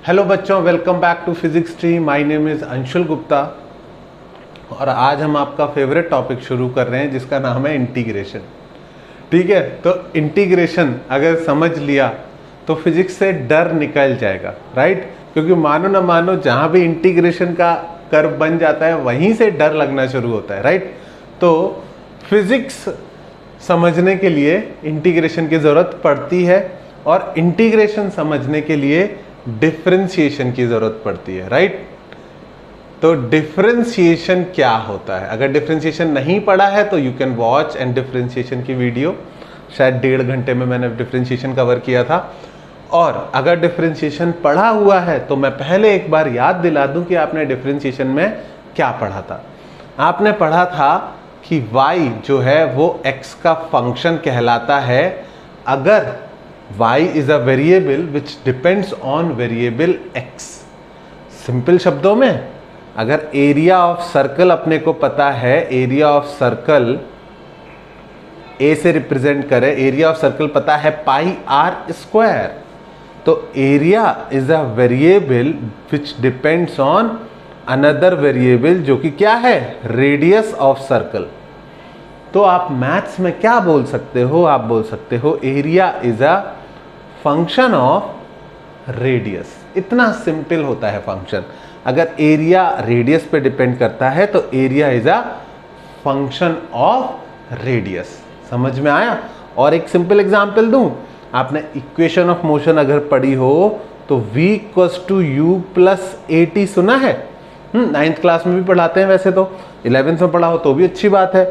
Hello बच्चों, welcome back to physics tree. My name is Anshul Gupta और आज हम आपका फेवरेट टॉपिक शुरू कर रहे हैं जिसका नाम है इंटीग्रेशन। ठीक है, तो इंटीग्रेशन अगर समझ लिया तो फिजिक्स से डर निकल जाएगा, राइट। क्योंकि मानो ना मानो जहाँ भी इंटीग्रेशन का कर्व बन जाता है वहीं से डर लगना शुरू होता है, राइट। तो फिजिक्स समझने के लिए इंटीग्रेशन की ज़रूरत पड़ती है और इंटीग्रेशन समझने के लिए डिफरेंशिएशन की ज़रूरत पड़ती है, राइट। तो डिफरेंशिएशन क्या होता है? अगर डिफरेंशिएशन नहीं पढ़ा है तो you can watch and differentiation की वीडियो, शायद 1.5 घंटे में मैंने डिफरेंशिएशन कवर किया था। और अगर डिफरेंशिएशन पढ़ा हुआ है तो मैं पहले एक बार याद दिला दूं कि आपने डिफरेंशिएशन में क्या पढ़ा था। आपने पढ़ा था कि y जो है वो x का फंक्शन कहलाता है अगर y is a variable which depends on variable x। Simple शब्दों में, अगर एरिया ऑफ सर्कल अपने को पता है, एरिया ऑफ सर्कल a से रिप्रेजेंट करें, एरिया ऑफ सर्कल पता है पाई आर स्क्वायर, तो area is a variable which depends on another variable जो कि क्या है, रेडियस ऑफ सर्कल। तो आप मैथ्स में क्या बोल सकते हो? आप बोल सकते हो area is a function of radius. इतना सिंपल होता है फंक्शन। अगर एरिया रेडियस पे डिपेंड करता है तो area is a function of radius. समझ में आया? और एक सिंपल एग्जांपल दूं, आपने इक्वेशन ऑफ मोशन अगर पढ़ी हो तो v equals to u plus a t सुना है। 9th क्लास में भी पढ़ाते हैं, वैसे तो 11th में पढ़ा हो तो भी अच्छी बात है।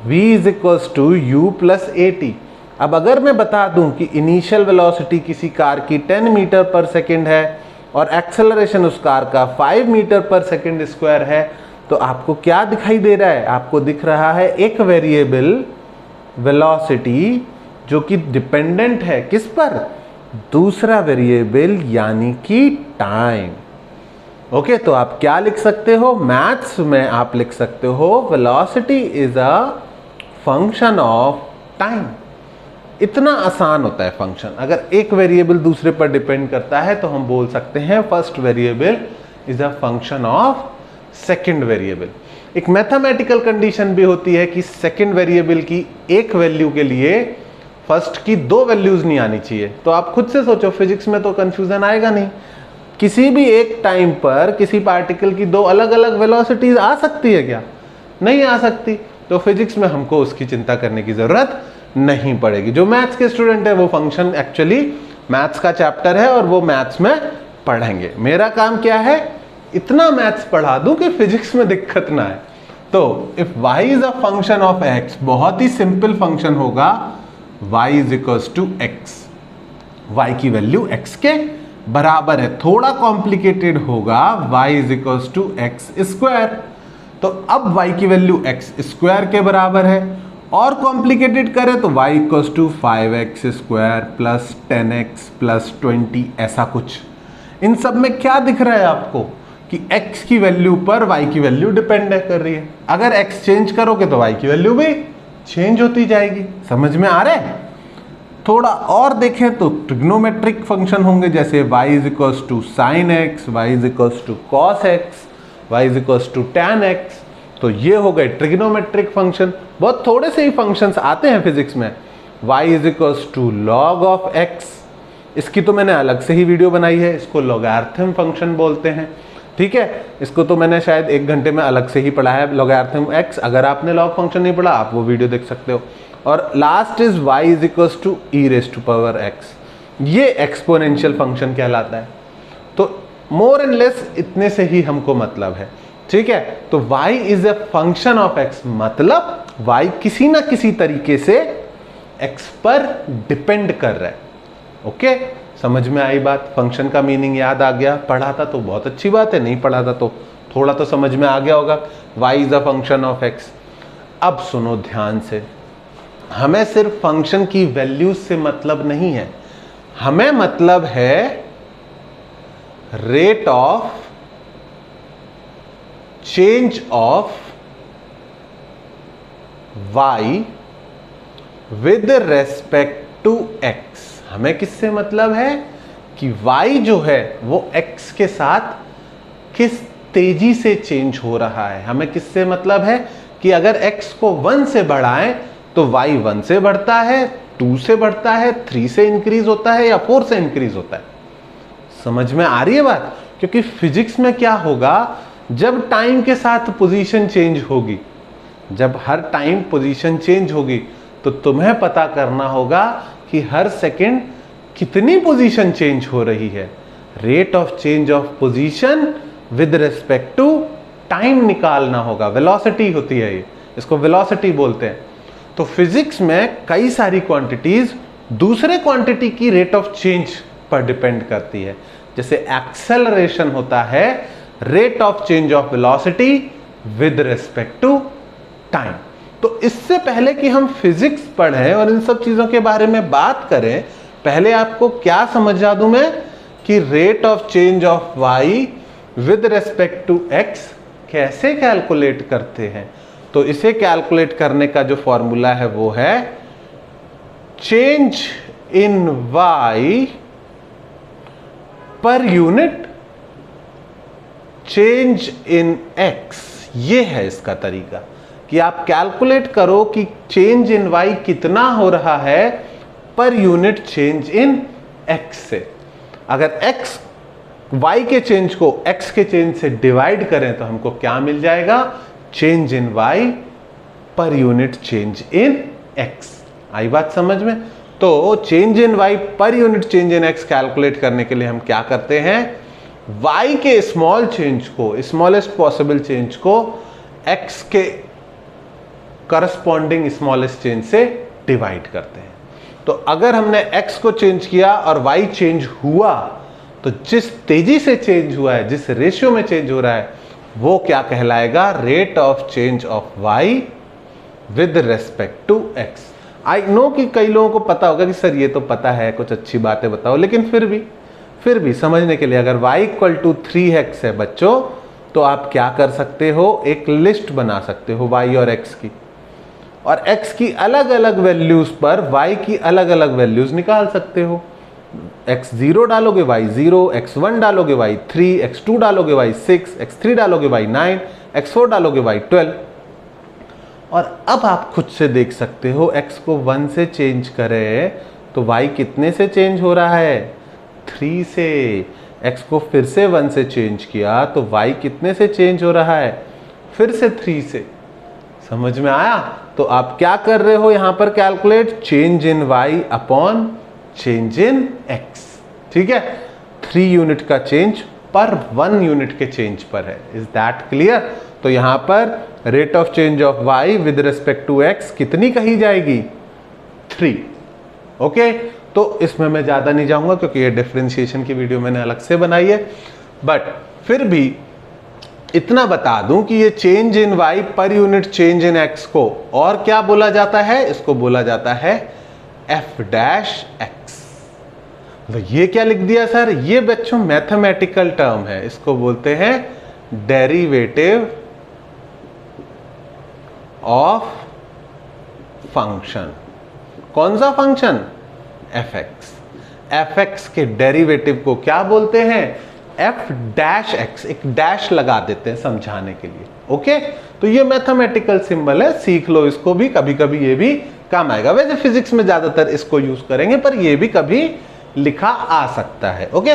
v is equals to u plus a t. अब अगर मैं बता दूं कि इनिशियल वेलोसिटी किसी कार की 10 मीटर पर सेकेंड है और एक्सेलरेशन उस कार का 5 मीटर पर सेकेंड स्क्वायर है, तो आपको क्या दिखाई दे रहा है? आपको दिख रहा है एक वेरिएबल वेलोसिटी जो कि डिपेंडेंट है किस पर? दूसरा वेरिएबल यानी कि टाइम। ओके, तो आप क्या लिख सकते हो? मैथ्स में आप लिख सकते हो velocity is a function of time. इतना आसान होता है फंक्शन। अगर एक वेरिएबल दूसरे पर डिपेंड करता है तो हम बोल सकते हैं first variable is a function of second variable. एक मैथमेटिकल कंडीशन भी होती है कि सेकंड वेरिएबल की एक वैल्यू के लिए फर्स्ट की 2 वैल्यूज नहीं आनी चाहिए। तो आप खुद से सोचो, फिजिक्स में तो कंफ्यूजन आएगा नहीं। किसी भी एक टाइम पर किसी पार्टिकल की 2 अलग अलग वेलोसिटीज आ सकती है क्या? नहीं आ सकती। तो फिजिक्स में हमको उसकी चिंता करने की जरूरत नहीं पड़ेगी। जो मैथ्स के स्टूडेंट है वो फंक्शन एक्चुअली मैथ्स का चैप्टर है और वो मैथ्स में पढ़ेंगे। मेरा काम क्या है? इतना मैथ्स पढ़ा दूं कि फिजिक्स में दिक्कत ना आए। तो if y is a function of x, बहुत ही सिंपल फंक्शन होगा, y is equals to x। y की वैल्यू x के बराबर है। थोड़ा कॉम्प्लिकेटेड होगा, y is equals to x square. तो अब y की वैल्यू x स्क्वायर के बराबर है। और कॉम्प्लिकेटेड करें तो y equals to 5x square plus 10x plus 20, ऐसा कुछ। इन सब में क्या दिख रहा है आपको कि x की वैल्यू पर y की वैल्यू डिपेंड कर रही है। अगर x चेंज करोगे तो y की वैल्यू भी चेंज होती जाएगी। समझ में आ रहा है? थोड़ा और देखें तो ट्रिग्नोमेट्रिक फंक्शन होंगे, जैसे y is equals to sine x, y is equals to cos x, y is equals to tan x. तो ये हो गए ट्रिग्नोमेट्रिक फंक्शन। बहुत थोड़े से ही फंक्शंस आते हैं फिजिक्स में। y is equals to log of x, इसकी तो मैंने अलग से ही वीडियो बनाई है, इसको लॉगरिथम फंक्शन बोलते हैं। ठीक है, इसको तो मैंने शायद 1 घंटे में अलग से ही पढ़ा है, लॉगरिथम x। अगर आपने लॉग फंक्शन नहीं पढ़ा आप वो वीडियो देख सकते हो। और last is y is equals to e raise to power x, ये एक्सपोनेंशियल फंक्शन कहलाता है। तो मोर एंड लेस इतने से ही हमको मतलब है। ठीक है, तो y is a function of x, मतलब y किसी ना किसी तरीके से x पर डिपेंड कर रहा है। ओके, समझ में आई बात? फंक्शन का मीनिंग याद आ गया? पढ़ा था तो बहुत अच्छी बात है, नहीं पढ़ा था तो थोड़ा तो समझ में आ गया होगा। y is a function of x। अब सुनो ध्यान से, हमें सिर्फ फंक्शन की वैल्यूज से मतलब नहीं है, हमें मतलब है rate of change of y with respect to x। हमें किससे मतलब है कि y जो है वो x के साथ किस तेजी से चेंज हो रहा है। हमें किससे मतलब है कि अगर x को 1 से बढ़ाएं तो y 1 से बढ़ता है, 2 से बढ़ता है, 3 से इंक्रीज होता है या 4 से इंक्रीज होता है। समझ में आ रही है बात? क्योंकि फिजिक्स में क्या होगा, जब टाइम के साथ पोजीशन चेंज होगी, जब हर टाइम पोजीशन चेंज होगी तो तुम्हें पता करना होगा कि हर सेकंड कितनी पोजीशन चेंज हो रही है। Rate of change of position with respect to time निकालना होगा। वेलोसिटी होती है ये, इसको वेलोसिटी बोलते हैं। तो फिजिक्स में कई सारी क्वांटिटीज दूसरे क्वांटिटी की रेट ऑफ चेंज पर डिपेंड करती है। जैसे एक्सेलरेशन होता है rate of change of velocity with respect to time. तो इससे पहले कि हम फिजिक्स पढ़ें और इन सब चीजों के बारे में बात करें, पहले आपको क्या समझा दूं मैं कि rate of change of y with respect to x कैसे कैलकुलेट करते हैं। तो इसे कैलकुलेट करने का जो फॉर्मूला है वो है चेंज इन y पर यूनिट चेंज इन x। ये है इसका तरीका कि आप कैलकुलेट करो कि चेंज इन y कितना हो रहा है पर यूनिट चेंज इन x से। अगर x y के चेंज को x के चेंज से डिवाइड करें तो हमको क्या मिल जाएगा, चेंज इन y पर यूनिट चेंज इन x। आई बात समझ में? तो चेंज इन y पर unit change in x calculate करने के लिए हम क्या करते हैं, y के स्मॉल चेंज को, स्मॉलेस्ट पॉसिबल चेंज को x के करस्पॉन्डिंग स्मॉलेस्ट चेंज से डिवाइड करते हैं। तो अगर हमने x को चेंज किया और y चेंज हुआ तो जिस तेजी से चेंज हुआ है, जिस रेशियो में चेंज हो रहा है, वो क्या कहलाएगा, rate of change of y with respect to x। I know कि कई लोगों को पता होगा कि सर ये तो पता है, कुछ अच्छी बातें बताओ, लेकिन फिर भी समझने के लिए, अगर y इक्वल टू 3x है बच्चों, तो आप क्या कर सकते हो, एक लिस्ट बना सकते हो y और x की, और x की अलग अलग वैल्यूज पर y की अलग अलग वैल्यूज निकाल सकते हो। x0 डालोगे y 0, x1 डालोगे y 3, x2 डालोगे y 6, x3 डालोगे y 9, x4 डालोगे y 12। और अब आप खुद से देख सकते हो, x को 1 से चेंज करें तो y कितने से चेंज हो रहा है, 3 से। x को फिर से 1 से चेंज किया तो y कितने से चेंज हो रहा है, फिर से 3 से। समझ में आया? तो आप क्या कर रहे हो यहां पर, calculate change in y upon change in x। ठीक है, 3 यूनिट का चेंज पर 1 यूनिट के चेंज पर है। Is that clear? तो यहां पर rate of change of y with respect to x कितनी कही जाएगी, 3। ओके, तो इसमें मैं ज्यादा नहीं जाऊंगा क्योंकि ये डिफरेंशिएशन की वीडियो मैंने अलग से बनाई है, बट फिर भी इतना बता दूं कि ये चेंज इन y पर यूनिट चेंज इन x को और क्या बोला जाता है, इसको बोला जाता है f डैश x। तो ये क्या लिख दिया सर, ये बच्चों मैथमेटिकल टर्म है, इसको बोलते हैं डेरिवेटिव ऑफ फंक्शन। कौन सा फंक्शन, fx। fx के डेरिवेटिव को क्या बोलते हैं, f डैश x। एक डैश लगा देते हैं समझाने के लिए। ओके, तो ये मैथमेटिकल सिंबल है, सीख लो इसको भी, कभी कभी ये भी काम आएगा। वैसे फिजिक्स में ज्यादातर इसको यूज करेंगे, पर ये भी कभी लिखा आ सकता है। ओके,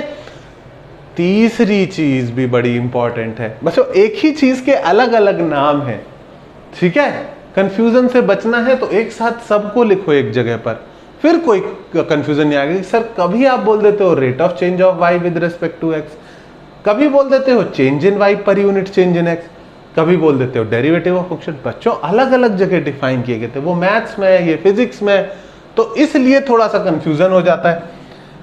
तीसरी चीज भी बड़ी इंपॉर्टेंट है बच्चों, एक ही चीज के अलग अलग नाम है। ठीक है, कंफ्यूजन से बचना है तो एक साथ सबको लिखो एक जगह पर, फिर कोई कंफ्यूजन नहीं आएगी। सर कभी आप बोल देते हो rate of change of y with respect to x, कभी बोल देते हो चेंज इन y पर यूनिट चेंज इन x, कभी बोल देते हो डेरिवेटिव ऑफ फंक्शन। बच्चों अलग अलग जगह डिफाइन किए गए थे, वो मैथ्स में, ये फिजिक्स में, तो इसलिए थोड़ा सा कंफ्यूजन हो जाता है।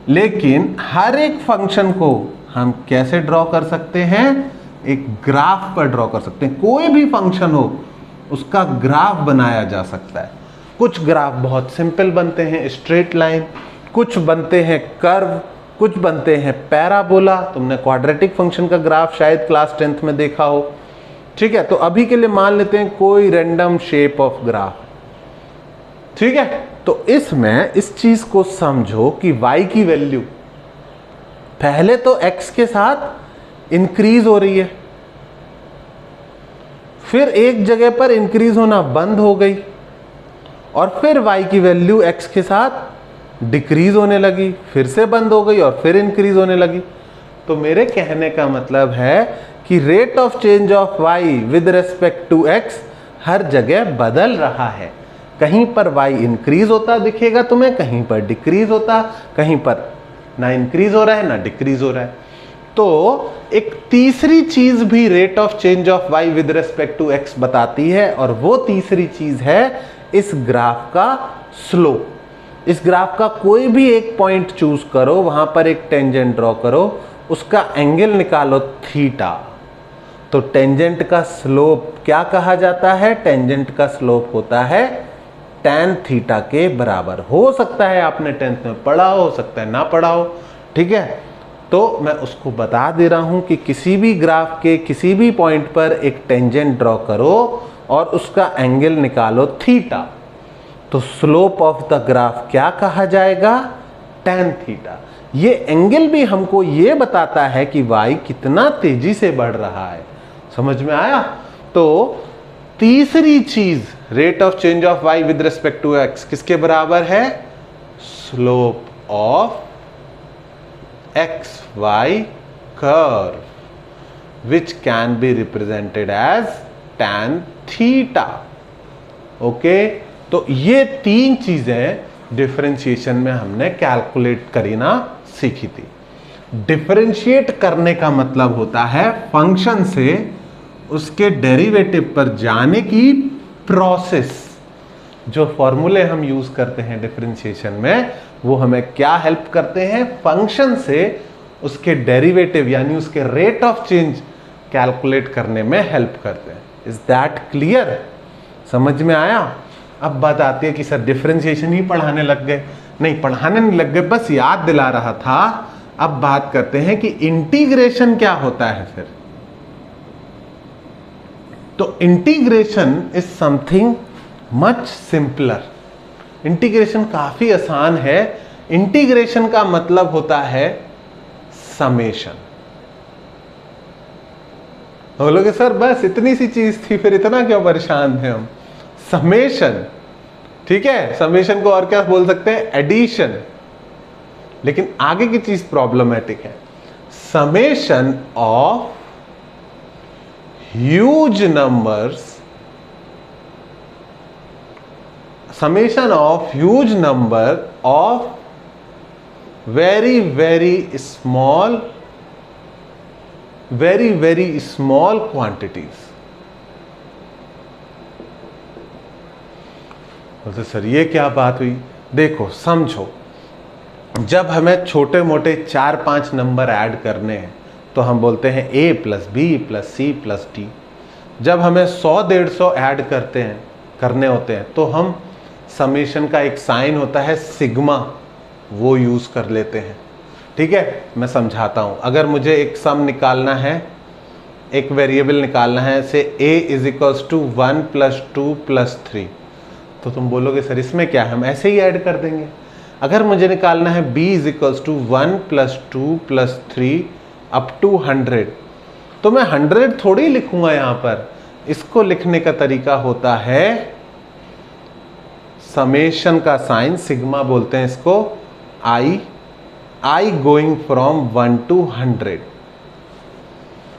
लेकिन हर एक फंक्शन को हम कैसे ड्रॉ कर सकते हैं, एक ग्राफ पर ड्रॉ कर सकते हैं। कोई भी फंक्शन हो उसका ग्राफ बनाया जा सकता है। कुछ ग्राफ बहुत सिंपल बनते हैं, स्ट्रेट लाइन, कुछ बनते हैं कर्व, कुछ बनते हैं पैराबोला। तुमने क्वाड्रेटिक फंक्शन का ग्राफ शायद क्लास 10th में देखा हो। ठीक है, तो अभी के लिए मान लेते हैं कोई रैंडम शेप ऑफ ग्राफ। ठीक है, तो इसमें इस चीज को समझो कि y की वैल्यू पहले तो x के साथ इंक्रीज हो रही है, फिर एक जगह पर इंक्रीज होना बंद हो गई और फिर y की वैल्यू x के साथ डिक्रीज होने लगी, फिर से बंद हो गई और फिर इंक्रीज होने लगी। तो मेरे कहने का मतलब है कि rate of change of y with respect to x हर जगह बदल रहा है। कहीं पर y इंक्रीज होता दिखेगा तुम्हें, कहीं पर डिक्रीज होता, कहीं पर ना इंक्रीज हो रहा है ना डिक्रीज हो रहा है। तो एक तीसरी चीज भी rate of change of y with respect to x बताती है, और वो तीसरी चीज है इस ग्राफ का स्लोप। इस ग्राफ का कोई भी एक पॉइंट चूज करो, वहां पर एक टेंजेंट ड्रॉ करो, उसका एंगल निकालो थीटा। तो टेंजेंट का स्लोप क्या कहा जाता है? टेंजेंट का स्लोप होता है tan थीटा के बराबर। हो सकता है आपने 10th में पढ़ा हो सकता है ना पढ़ा हो, ठीक है। तो मैं उसको बता दे रहा हूं कि किसी भी ग्राफ के किसी भी पॉइंट पर एक टेंजेंट ड्रॉ करो और उसका एंगल निकालो थीटा, तो स्लोप ऑफ द ग्राफ क्या कहा जाएगा? tan theta. ये एंगल भी हमको ये बताता है कि y कितना तेजी से बढ़ रहा है। समझ में आया? तो तीसरी चीज rate of change of y with respect to x किसके बराबर है? Slope of xy curve which can be represented as tan theta. Okay, तो ये तीन चीजें डिफरेंशिएशन में हमने कैलकुलेट करना सीखी थी। डिफरेंशिएट करने का मतलब होता है फंक्शन से उसके डेरिवेटिव पर जाने की प्रोसेस। जो फॉर्मूले हम यूज करते हैं डिफरेंशिएशन में, वो हमें क्या हेल्प करते हैं? फंक्शन से उसके डेरिवेटिव यानी उसके रेट ऑफ चेंज कैलकुलेट करने में हेल्प करते हैं। Is that clear? समझ में आया? अब बात आती है कि सर डिफरेंशिएशन ही पढ़ाने लग गए। नहीं, पढ़ाने नहीं लग गए, बस याद दिला रहा था। अब बात करते हैं कि इंटीग्रेशन क्या होता है फिर। तो integration is something much simpler. Integration काफी आसान है। इंटीग्रेशन का मतलब होता है समेशन। बोलोगे सर बस इतनी सी चीज थी, फिर इतना क्यों परेशान थे हम? समेशन, ठीक है। समेशन को और क्या बोल सकते हैं? एडिशन। लेकिन आगे की चीज प्रॉब्लमेटिक है। Summation of huge numbers, summation of huge number of very small quantities। बोलते सर ये क्या बात हुई? देखो समझो, जब हमें छोटे मोटे 4-5 नंबर ऐड करने हैं तो हम बोलते हैं a plus b plus c plus d. जब हमें 100-150 ऐड करने होते हैं तो हम समेशन का एक साइन होता है सिग्मा, वो यूज कर लेते हैं। ठीक है, मैं समझाता हूं। अगर मुझे एक सम निकालना है, एक वेरिएबल निकालना है, say a is equals to 1 plus 2 plus 3, तो तुम बोलोगे सर इसमें क्या है, हम ऐसे ही ऐड कर देंगे। अगर मुझे निकालना है b is equals to 1 plus 2 plus 3 up to 100, तो मैं 100 थोड़ी लिखूंगा यहाँ पर। इसको लिखने का तरीका होता है समेशन का साइन, सिग्मा बोलते हैं इसको, i गोइंग फ्रॉम 1 टू 100।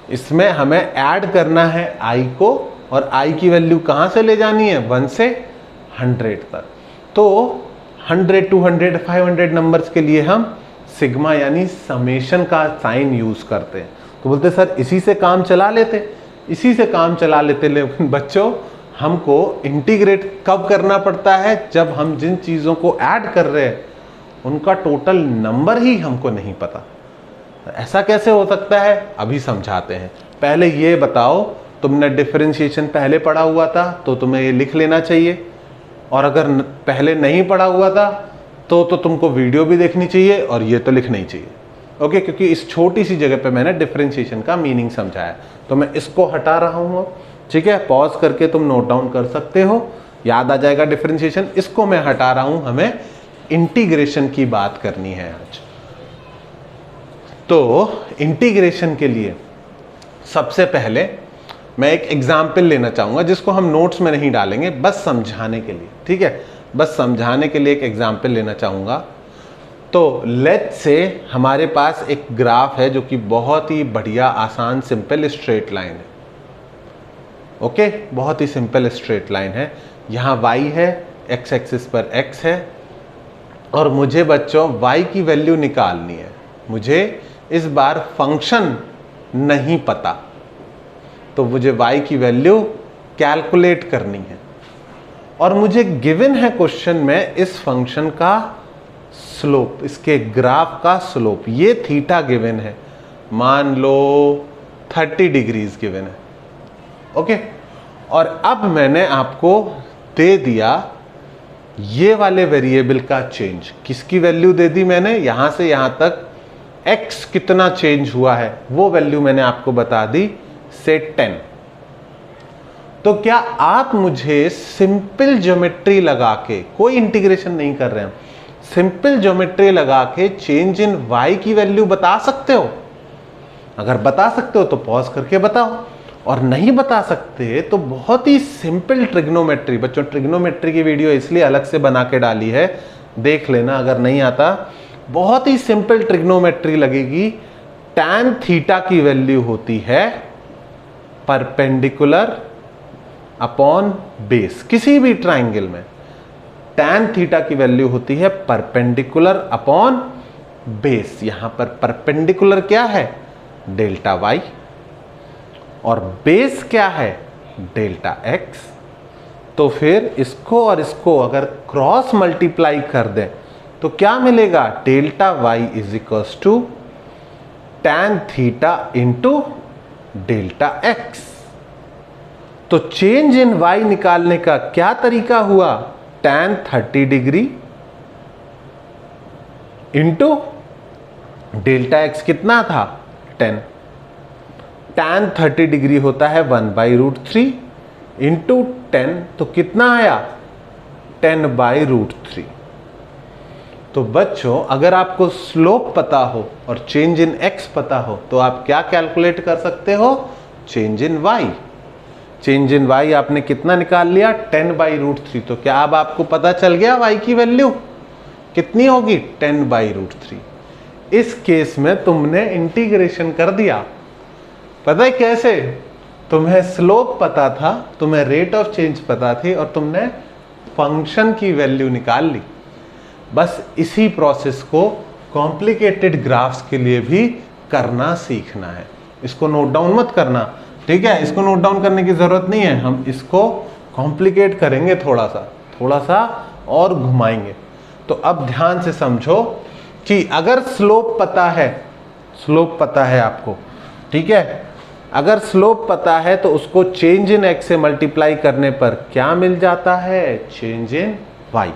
इसमें हमें ऐड करना है i को, और i की वैल्यू कहाँ से ले जानी है? 1 से 100 तक। तो 100, 200, 500 नंबर्स के लिए हम सिग्मा यानी समेशन का साइन यूज करते हैं। तो बोलते सर इसी से काम चला लेते, इसी से काम चला लेते। लेकिन बच्चों, हमको इंटीग्रेट कब करना पड़ता है? जब हम जिन चीज़ों को ऐड कर रहे हैं उनका टोटल नंबर ही हमको नहीं पता। ऐसा कैसे हो सकता है? अभी समझाते हैं। पहले ये बताओ, तुमने डिफरेंशिएशन पहले पढ़ा हुआ था तो तुम्हें ये लिख लेना चाहिए, और अगर पहले नहीं पढ़ा हुआ था तो तुमको वीडियो भी देखनी चाहिए और ये तो लिखना ही चाहिए। ओके, क्योंकि इस छोटी सी जगह पे मैंने डिफरेंशिएशन का मीनिंग समझाया। तो मैं इसको हटा रहा हूँ, ठीक है। पॉज करके तुम नोट डाउन कर सकते हो, याद आ जाएगा डिफरेंशिएशन। इसको मैं हटा रहा हूं, हमें इंटीग्रेशन की बात करनी है आज। तो इंटीग्रेशन के लिए सबसे पहले मैं एक एग्जाम्पल लेना चाहूँगा जिसको हम नोट्स में नहीं डालेंगे, बस समझाने के लिए, ठीक है, बस समझाने के लिए एक एग्जाम्पल लेना चाहूँगा। तो लेट्स से हमारे पास एक ग्राफ है जो कि बहुत ही बढ़िया, आसान, सिंपल स्ट्रेट लाइन है। ओके, बहुत ही सिंपल स्ट्रेट लाइन है। यहाँ y है, x एक्सिस पर x है, और मुझे बच्चों y की वैल्यू निकालनी है। मुझे इस बार फंक्शन नहीं पता, तो मुझे y की वैल्यू कैलकुलेट करनी है, और मुझे गिवन है क्वेश्चन में इस फंक्शन का स्लोप, इसके ग्राफ का स्लोप, ये थीटा गिवन है, मान लो 30 डिग्रीज गिवन है। ओके, और अब मैंने आपको दे दिया ये वाले वेरिएबल का चेंज। किसकी वैल्यू दे दी मैंने? यहां से यहां तक x कितना चेंज हुआ है वो वैल्यू मैंने आपको बता दी, से 10। तो क्या आप मुझे सिंपल ज्योमेट्री लगा के, कोई इंटीग्रेशन नहीं कर रहे हैं, सिंपल ज्योमेट्री लगा के चेंज इन y की वैल्यू बता सकते हो? अगर बता सकते हो तो पॉज करके बताओ, और नहीं बता सकते तो बहुत ही सिंपल ट्रिग्नोमेट्री, बच्चों ट्रिग्नोमेट्री की वीडियो इसलिए अलग से बना के डाली है, देख लेना अगर नहीं आता। बहुत ही सिंपल ट्रिग्नोमेट्री लगेगी। tan थीटा की वैल्यू होती है परपेंडिकुलर अपॉन बेस। किसी भी ट्राइंगल में tan थीटा की वैल्यू होती है परपेंडिकुलर अपॉन बेस। यहां पर परपेंडिकुलर क्या है? डेल्टा y, और बेस क्या है? Delta x। तो फिर इसको और इसको अगर क्रॉस मल्टीप्लाई कर दें तो क्या मिलेगा? Delta y is equals to tan theta into delta x। तो चेंज इन y निकालने का क्या तरीका हुआ? tan 30 degree into delta x कितना था? 10। tan 30 डिग्री होता है 1/√3 इंटू 10, तो कितना आया? 10/√3। तो बच्चों अगर आपको स्लोप पता हो और चेंज इन x पता हो तो आप क्या कैलकुलेट कर सकते हो? Change in y। Change in y आपने कितना निकाल लिया? 10/√3। तो क्या अब आपको पता चल गया y की वैल्यू कितनी होगी? 10/√3। इस केस में तुमने इंटीग्रेशन कर दिया। पता है कैसे? तुम्हें स्लोप पता था, तुम्हें रेट ऑफ चेंज पता थी, और तुमने फंक्शन की वैल्यू निकाल ली। बस इसी प्रोसेस को कॉम्प्लिकेटेड ग्राफ्स के लिए भी करना सीखना है। इसको नोट डाउन मत करना, ठीक है? इसको नोट डाउन करने की जरूरत नहीं है, हम इसको कॉम्प्लिकेट करेंगे थोड़ा सा और घुमाएंगे। तो अब ध्यान से समझो कि अगर स्लोप पता है आपको, ठीक है, अगर स्लोप पता है तो उसको चेंज इन x से मल्टीप्लाई करने पर क्या मिल जाता है? चेंज इन y।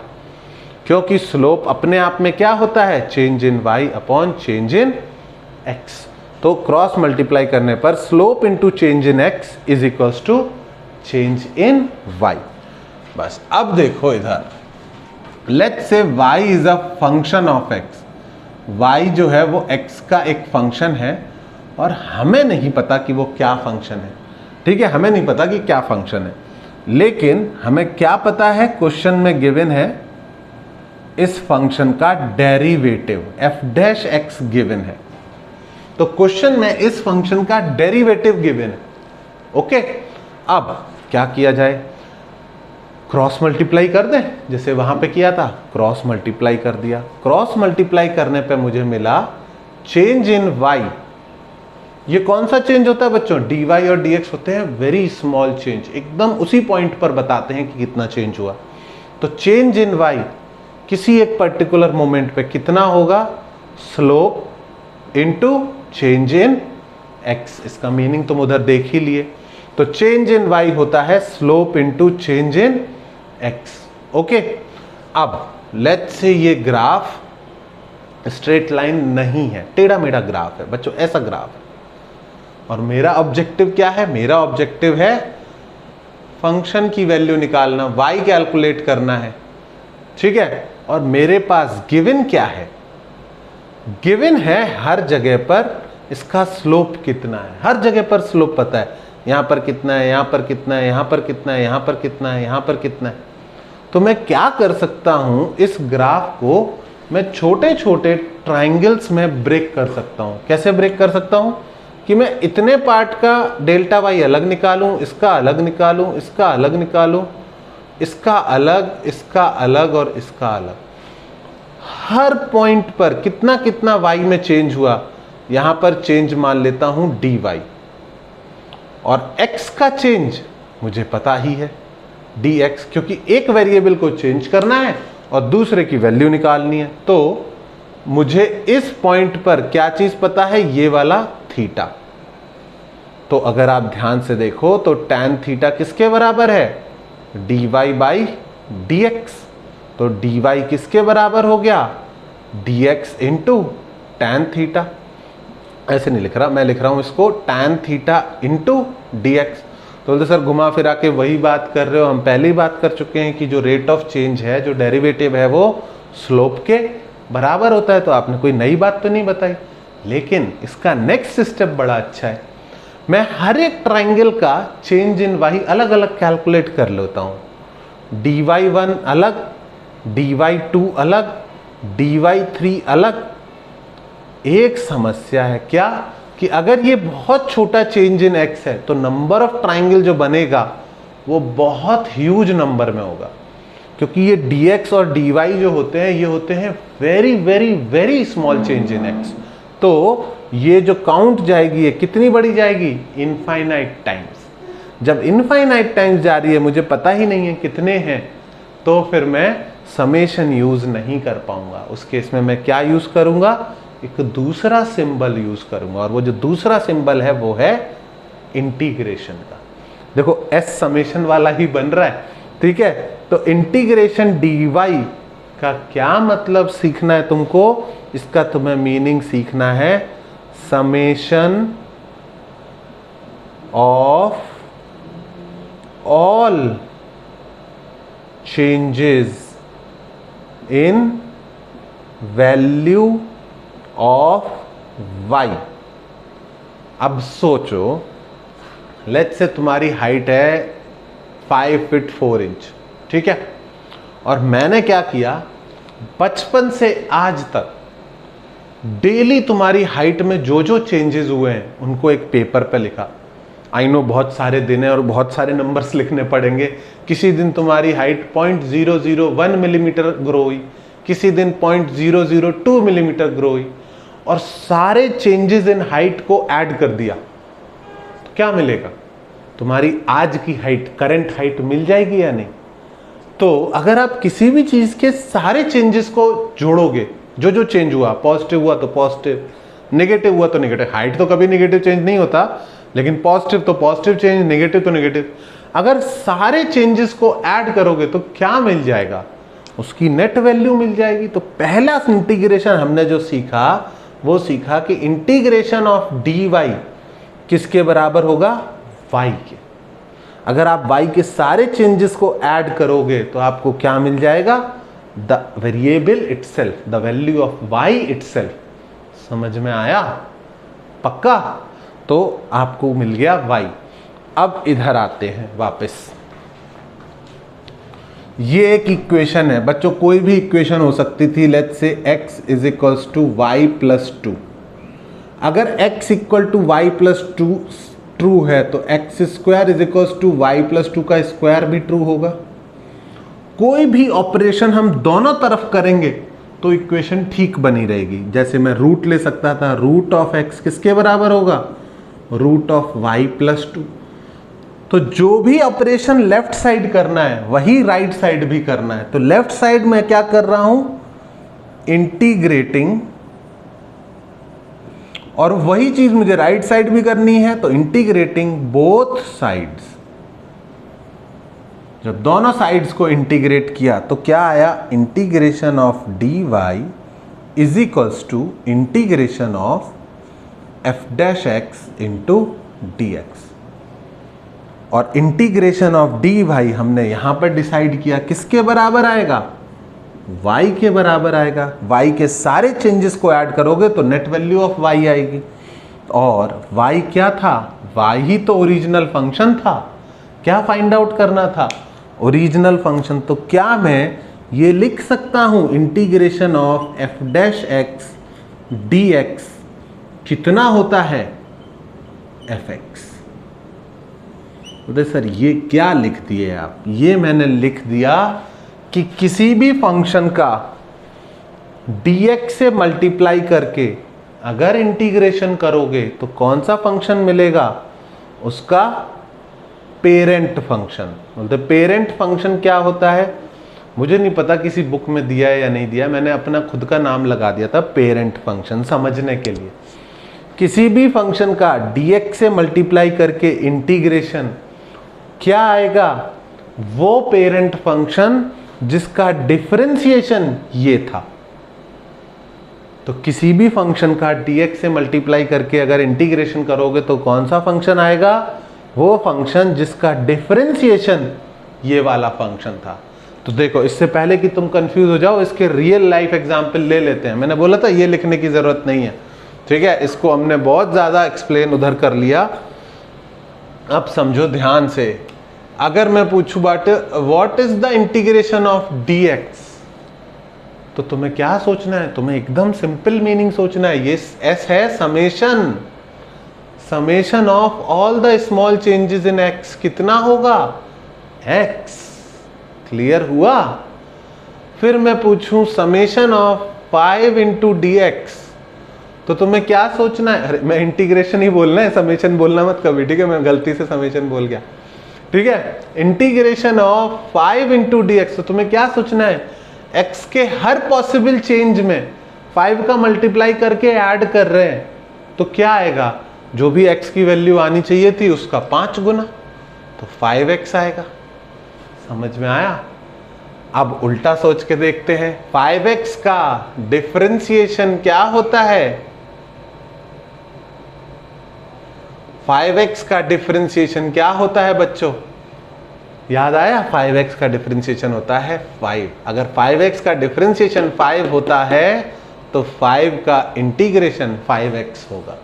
क्योंकि स्लोप अपने आप में क्या होता है? Change in y upon change in x। तो क्रॉस मल्टीप्लाई करने पर slope into change in x is equals to change in y। बस अब देखो इधर, let's say y is a function of x। y जो है वो x का एक फंक्शन है, और हमें नहीं पता कि वो क्या फंक्शन है, ठीक है? हमें नहीं पता कि क्या फंक्शन है, लेकिन हमें क्या पता है? क्वेश्चन में गिवन है इस फंक्शन का डेरिवेटिव f' गिवन है। तो क्वेश्चन में इस फंक्शन का डेरिवेटिव गिवन है। ओके, अब क्या किया जाए? क्रॉस मल्टीप्लाई कर दें, जैसे वहां पे किया था, क्रॉस मल्टीप्लाई कर दिया। क्रॉस मल्टीप्लाई करने पे मुझे मिला चेंज इन y। ये कौन सा चेंज होता है बच्चों? dy और dx होते हैं वेरी स्मॉल चेंज, एकदम उसी पॉइंट पर बताते हैं कि कितना चेंज हुआ। तो चेंज इन y किसी एक पर्टिकुलर मोमेंट पे कितना होगा? Slope into change in x। इसका मीनिंग तुम उधर देख ही लिए। तो चेंज इन y होता है slope into change in x। Okay, अब लेट्स से ये ग्राफ स्ट्रेट लाइन नहीं है, टेढ़ा मेढ़ा ग्राफ है बच्चों, ऐसा ग्राफ है। और मेरा ऑब्जेक्टिव क्या है? मेरा ऑब्जेक्टिव है फंक्शन की वैल्यू निकालना, y कैलकुलेट करना है, ठीक है? और मेरे पास गिवन क्या है? गिवन है हर जगह पर इसका स्लोप कितना है, हर जगह पर स्लोप पता है, यहाँ पर कितना है, यहाँ पर कितना है, यहाँ पर कितना है, यहाँ पर कितना है, यहाँ पर कितना है। तो मैं क्या कर सकता हूँ, इस ग्राफ को मैं छोटे छोटे ट्राइंगल्स में ब्रेक कर सकता हूँ। कैसे ब्रेक कर सकता हूँ कि मैं इतने पार्ट का डेल्टा वाई अलग निकालूं, इसका अलग निकालूं, इसका अलग निकालूं, इसका अलग, इसका अलग और इसका अलग। हर पॉइंट पर कितना कितना वाई में चेंज हुआ, यहां पर चेंज मान लेता हूं dy, और x का चेंज मुझे पता ही है dx, क्योंकि एक वेरिएबल को चेंज करना है और दूसरे की वैल्यू निकालनी है। तो मुझे इस पॉइंट पर क्या चीज पता है, ये वाला थीटा। तो अगर आप ध्यान से देखो तो tan थीटा किसके बराबर है, dy बाई dx। तो dy किसके बराबर हो गया, dx इंटू tan थीटा। ऐसे नहीं लिख रहा, मैं लिख रहा हूं इसको tan थीटा इंटू dx। तो बोलते सर घुमा फिरा के वही बात कर रहे हो, हम पहले ही बात कर चुके हैं कि जो रेट ऑफ चेंज है, जो डेरिवेटिव है, वो स्लोप के बराबर होता है। तो आपने कोई नई बात तो नहीं बताई, लेकिन इसका नेक्स्ट स्टेप बड़ा अच्छा है। मैं हर एक ट्राइंगल का चेंज इन वाई अलग अलग कैलकुलेट कर लेता हूं। dy1 अलग, dy2 अलग, dy3 अलग। एक समस्या है क्या कि अगर ये बहुत छोटा चेंज इन x है तो नंबर ऑफ ट्राइंगल जो बनेगा वो बहुत ह्यूज नंबर में होगा, क्योंकि ये dx और dy जो होते हैं, ये होते हैं very very very small change in x। तो ये जो काउंट जाएगी, ये कितनी बड़ी जाएगी, इनफाइनाइट टाइम्स। जब इनफाइनाइट टाइम्स जा रही है, मुझे पता ही नहीं है कितने हैं, तो फिर मैं समेशन यूज नहीं कर पाऊंगा। उस केस में मैं क्या यूज करूंगा, एक दूसरा सिंबल यूज करूंगा, और वो जो दूसरा सिंबल है वो है इंटीग्रेशन का। देखो एस समेशन वाला ही बन रहा है, ठीक है। तो इंटीग्रेशन dy का क्या मतलब सीखना है तुमको, इसका तुम्हें मीनिंग सीखना है, summation of all changes in value of y। अब सोचो, लेट्स से तुम्हारी हाइट है 5 फीट 4 इंच, ठीक है, और मैंने क्या किया, बचपन से आज तक डेली तुम्हारी हाइट में जो जो चेंजेस हुए हैं उनको एक पेपर पे लिखा। आई नो बहुत सारे दिन है और बहुत सारे नंबर्स लिखने पड़ेंगे। किसी दिन तुम्हारी हाइट 0.001 मिलीमीटर ग्रो हुई, किसी दिन 0.002 मिलीमीटर ग्रो हुई, और सारे चेंजेस इन हाइट को ऐड कर दिया, तो क्या मिलेगा, तुम्हारी आज की हाइट, करंट हाइट मिल जाएगी या नहीं। तो अगर आप किसी भी चीज के सारे चेंजेस को जोड़ोगे, जो जो चेंज हुआ, पॉजिटिव हुआ तो पॉजिटिव, नेगेटिव हुआ तो नेगेटिव, हाइट तो कभी नेगेटिव चेंज नहीं होता, लेकिन पॉजिटिव तो पॉजिटिव चेंज, नेगेटिव तो नेगेटिव, अगर सारे चेंजेस को ऐड करोगे तो क्या मिल जाएगा, उसकी नेट वैल्यू मिल जाएगी। तो पहला इंटीग्रेशन हमने जो सीखा, वो सीखा कि इंटीग्रेशन ऑफ dy किसके बराबर होगा, y के। अगर आप y के सारे चेंजेस को ऐड करोगे तो आपको क्या मिल जाएगा, the variable itself, the value of y itself. समझ में आया, पक्का। तो आपको मिल गया y। अब इधर आते हैं वापस, ये एक इक्वेशन है बच्चों, कोई भी इक्वेशन हो सकती थी। Let's say x is equals to y plus 2। अगर x equal to y plus 2 true है तो x square is equals to y plus 2 का स्क्वायर भी ट्रू होगा। कोई भी ऑपरेशन हम दोनों तरफ करेंगे तो इक्वेशन ठीक बनी रहेगी। जैसे मैं रूट ले सकता था, रूट ऑफ x किसके बराबर होगा, रूट ऑफ y प्लस 2। तो जो भी ऑपरेशन लेफ्ट साइड करना है वही राइट साइड भी करना है। तो लेफ्ट साइड में क्या कर रहा हूं, इंटीग्रेटिंग, और वही चीज मुझे राइट साइड भी करनी है, तो इंटीग्रेटिंग बोथ साइड्स। जब दोनों साइड्स को इंटीग्रेट किया तो क्या आया, integration of dy is equals to integration of f dash x into dx। और इंटीग्रेशन ऑफ dy हमने यहां पर डिसाइड किया किसके बराबर आएगा, y के बराबर आएगा। y के सारे चेंजेस को ऐड करोगे तो नेट वैल्यू ऑफ y आएगी। और y क्या था? y ही तो ओरिजिनल फंक्शन था। क्या फाइंड आउट करना था? Original function. तो क्या मैं ये लिख सकता हूं integration of f dash x dx कितना होता है? fx। बोले सर ये क्या लिख दिए आप? ये मैंने लिख दिया कि किसी भी फंक्शन का dx से मल्टीप्लाई करके अगर इंटीग्रेशन करोगे तो कौन सा फंक्शन मिलेगा? उसका पेरेंट फंक्शन। बोलते पेरेंट फंक्शन क्या होता है? मुझे नहीं पता किसी बुक में दिया है या नहीं दिया, मैंने अपना खुद का नाम लगा दिया था पेरेंट फंक्शन समझने के लिए। किसी भी फंक्शन का dx से मल्टीप्लाई करके इंटीग्रेशन क्या आएगा? वो पेरेंट फंक्शन जिसका डिफरेंशिएशन ये था। तो किसी भी फंक्शन का dx से मल्टीप्लाई करके अगर इंटीग्रेशन करोगे तो कौन सा फंक्शन आएगा? वो फंक्शन जिसका डिफरेंशिएशन ये वाला फंक्शन था। तो देखो, इससे पहले कि तुम कंफ्यूज हो जाओ, इसके रियल लाइफ एग्जांपल ले लेते हैं। मैंने बोला था ये लिखने की जरूरत नहीं है, ठीक है। इसको हमने बहुत ज्यादा एक्सप्लेन उधर कर लिया। अब समझो ध्यान से, अगर मैं पूछूं what is the integration of dx, तो तुम्हें क्या सोचना है? तुम्हें एकदम सिंपल मीनिंग सोचना है। ये s है summation of all the small changes in x। कितना होगा? x। क्लियर हुआ? फिर मैं पूछूं समेशन ऑफ 5 इंटू dx, तो तुम्हें क्या सोचना है? अरे मैं इंटीग्रेशन ही बोलना है, समेशन बोलना मत कभी, ठीक है। मैं गलती से समेशन बोल गया, ठीक है। इंटीग्रेशन ऑफ 5 इंटू dx, तो तुम्हें क्या सोचना है? x के हर पॉसिबल चेंज में 5 का मल्टीप्लाई करके ऐड कर रहे हैं, तो क्या आएगा? जो भी x की वैल्यू आनी चाहिए थी उसका 5 गुना, तो 5x आएगा। समझ में आया? अब उल्टा सोच के देखते हैं, 5x का डिफरेंशिएशन क्या होता है? 5x का डिफरेंशिएशन क्या होता है बच्चों? याद आया? 5x का डिफरेंशिएशन होता है 5। अगर 5x का डिफरेंशिएशन 5 होता है तो 5 का इंटीग्रेशन 5x होगा।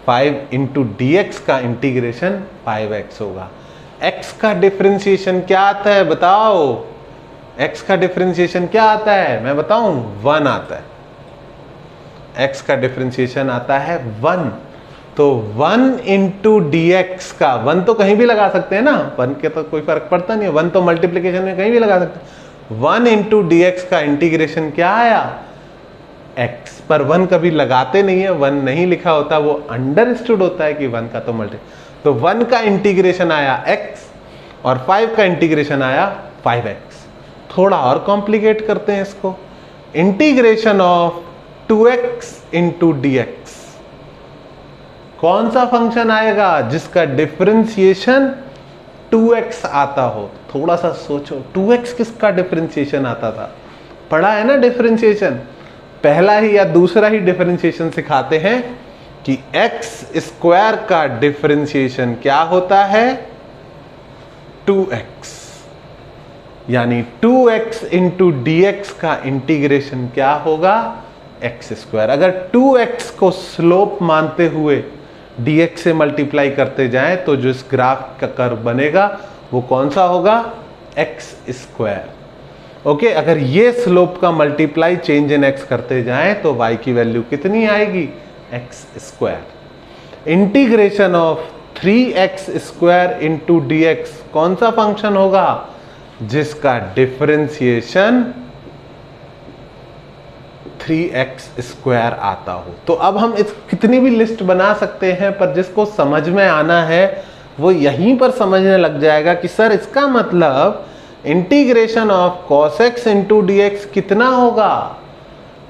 5 इंटू dx का इंटीग्रेशन 5x होगा। x का डिफरेंशिएशन क्या आता है बताओ? x का डिफरेंशिएशन क्या आता है? मैं बताऊं? 1 आता है। x का डिफरेंशिएशन आता है 1। तो 1 इंटू dx का, 1 तो कहीं भी लगा सकते हैं ना, 1 के तो कोई फर्क पड़ता नहीं है, 1 तो मल्टीप्लिकेशन में कहीं भी लगा सकते हैं। 1 इंटू dx का इंटीग्रेशन क्या आया? x। पर 1 कभी लगाते नहीं है, 1 नहीं लिखा होता, वो अंडरस्टूड होता है कि 1 का तो मल्टी। तो 1 का इंटीग्रेशन आया x और 5 का इंटीग्रेशन आया 5x। थोड़ा और कॉम्प्लिकेट करते हैं इसको। Integration of 2x into dx, कौन सा फंक्शन आएगा जिसका डिफरेंशिएशन 2x आता हो? थोड़ा सा सोचो, 2x किसका डिफरेंशिएशन आता था? पढ़ा है ना डिफरेंशिएशन? पहला ही या दूसरा ही डिफरेंशिएशन सिखाते हैं कि x स्क्वायर का डिफरेंशिएशन क्या होता है? 2x। यानी 2x इंटू dx का इंटीग्रेशन क्या होगा? x square. अगर 2x को स्लोप मानते हुए dx से मल्टीप्लाई करते जाएं तो जो इस ग्राफ का कर्व बनेगा वो कौन सा होगा? x square. ओके, अगर ये स्लोप का मल्टीप्लाई चेंज इन x करते जाएं तो y की वैल्यू कितनी आएगी? x square. Integration of 3x square into dx कौन सा फंक्शन होगा? जिसका डिफरेंशिएशन 3x स्क्वायर आता हो। तो अब हम इस कितनी भी लिस्ट बना सकते हैं, पर जिसको समझ में आना है वो यहीं पर समझने लग जाएगा कि सर इसका मतलब integration of cos x into dx कितना होगा?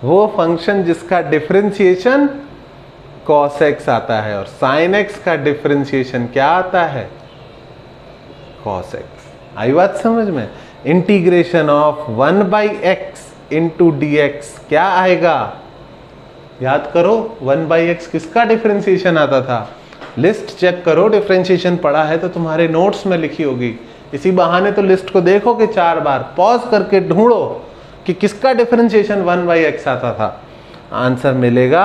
वो फंक्शन जिसका डिफरेंशिएशन cos x आता है और sin x का डिफरेंशिएशन क्या आता है? cos x। आई बात समझ में? Integration of 1/x into dx क्या आएगा? याद करो, 1/x किसका डिफरेंशिएशन आता था? लिस्ट चेक करो, डिफरेंशिएशन पढ़ा है तो तुम्हारे नोट्स में लिखी होगी। इसी बहाने तो लिस्ट को देखोगे 4 बार, पॉज करके ढूंढो कि किसका डिफरेंशिएशन 1/x आता था, आंसर मिलेगा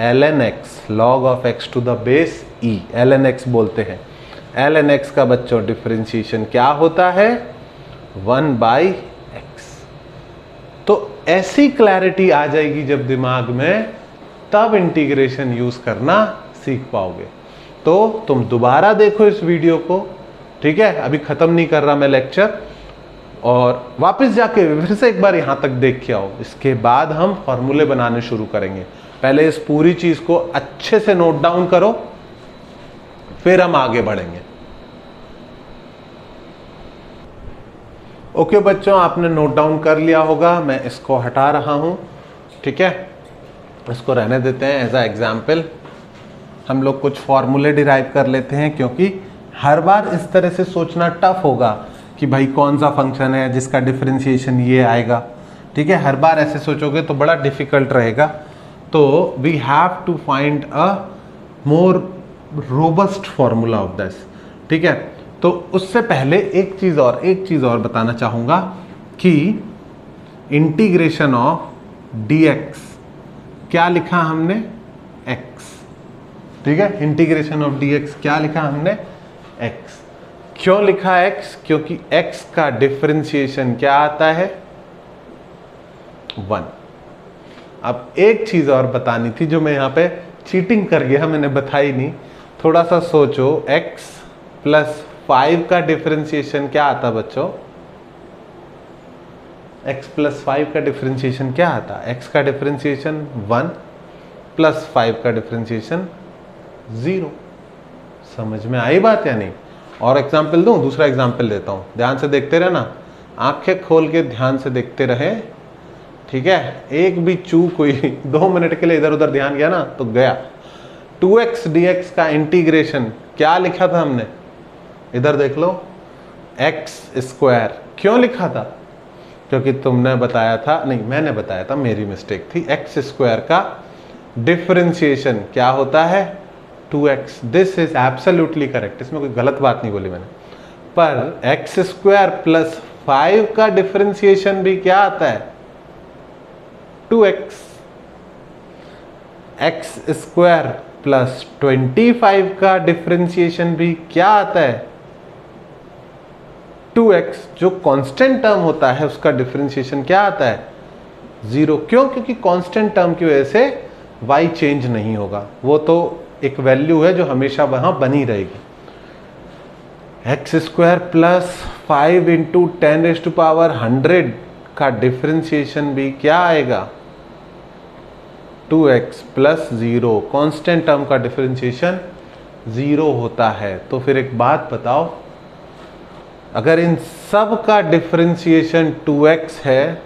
ln x log of x to the base e, ln x बोलते हैं। ln x का बच्चों डिफरेंशिएशन क्या होता है, 1/x। तो ऐसी क्लैरिटी आ जाएगी जब दिमाग में, तब इंटीग्रेशन यूज करना सीख पाओगे। तो तुम दोबारा देखो इस वीडियो को, ठीक है, अभी खत्म नहीं कर रहा मैं लेक्चर, और वापस जाके फिर से एक बार यहां तक देख के आओ। इसके बाद हम फॉर्मूले बनाने शुरू करेंगे। पहले इस पूरी चीज को अच्छे से नोट डाउन करो, फिर हम आगे बढ़ेंगे। ओके बच्चों, आपने नोट डाउन कर लिया होगा, मैं इसको हटा रहा हूं, ठीक है, इसको रहने देते हैं एज अ एग्जाम्पल। हम लोग कुछ फॉर्मूले डिराइव कर लेते हैं, क्योंकि हर बार इस तरह से सोचना टफ होगा कि भाई कौन सा फंक्शन है जिसका डिफरेंशिएशन ये आएगा, ठीक है, हर बार ऐसे सोचोगे तो बड़ा डिफिकल्ट रहेगा। तो we have to find a more robust formula of this, ठीक है। तो उससे पहले एक चीज और बताना चाहूंगा कि इंटीग्रेशन ऑफ dx क्या लिखा हमने, x, ठीक है, इंटीग्रेशन ऑफ dx क्या लिखा हमने, x। क्यों लिखा x, क्योंकि x का डिफरेंशिएशन क्या आता है, 1। अब एक चीज और बतानी थी जो मैं यहां पे चीटिंग कर गया, मैंने बताई नहीं, थोड़ा सा सोचो। x प्लस 5 का डिफरेंशिएशन क्या आता बच्चों, x प्लस 5 का डिफरेंशिएशन क्या आता, x का डिफरेंशिएशन 1 प्लस 5 का डिफरेंशिएशन 0। समझ में आई बात या नहीं? और एग्जाम्पल दूं, दूसरा एग्जाम्पल देता हूं, ध्यान से देखते रहना, आंखें खोल के ध्यान से देखते रहे, ठीक है, एक भी चूक हुई 2 मिनट के लिए इधर उधर ध्यान गया ना तो गया। 2x dx का इंटीग्रेशन क्या लिखा था हमने, इधर देख लो, x²। क्यों लिखा था, क्योंकि तुमने बताया था, नहीं मैंने बताया था, मेरी मिस्टेक थी, x² का डिफरेंशिएशन क्या होता है, 2x। This is absolutely correct, इसमें कोई गलत बात नहीं बोली मैंने। पर x² प्लस 5 का डिफरेंशिएशन भी क्या आता है, 2x। x² प्लस 25 का डिफरेंशिएशन भी क्या आता है, 2x। जो कांस्टेंट टर्म होता है उसका डिफरेंशिएशन क्या आता है, 0। क्यों, क्योंकि कांस्टेंट टर्म की वजह से y चेंज नहीं होगा, वो तो एक वैल्यू है जो हमेशा वहां बनी रहेगी। x² प्लस 5 इंटू 10⁻100 का डिफरेंशिएशन भी क्या आएगा, 2x प्लस 0। कांस्टेंट टर्म का डिफरेंशिएशन 0 होता है। तो फिर एक बात बताओ, अगर इन सब का डिफरेंशिएशन 2x है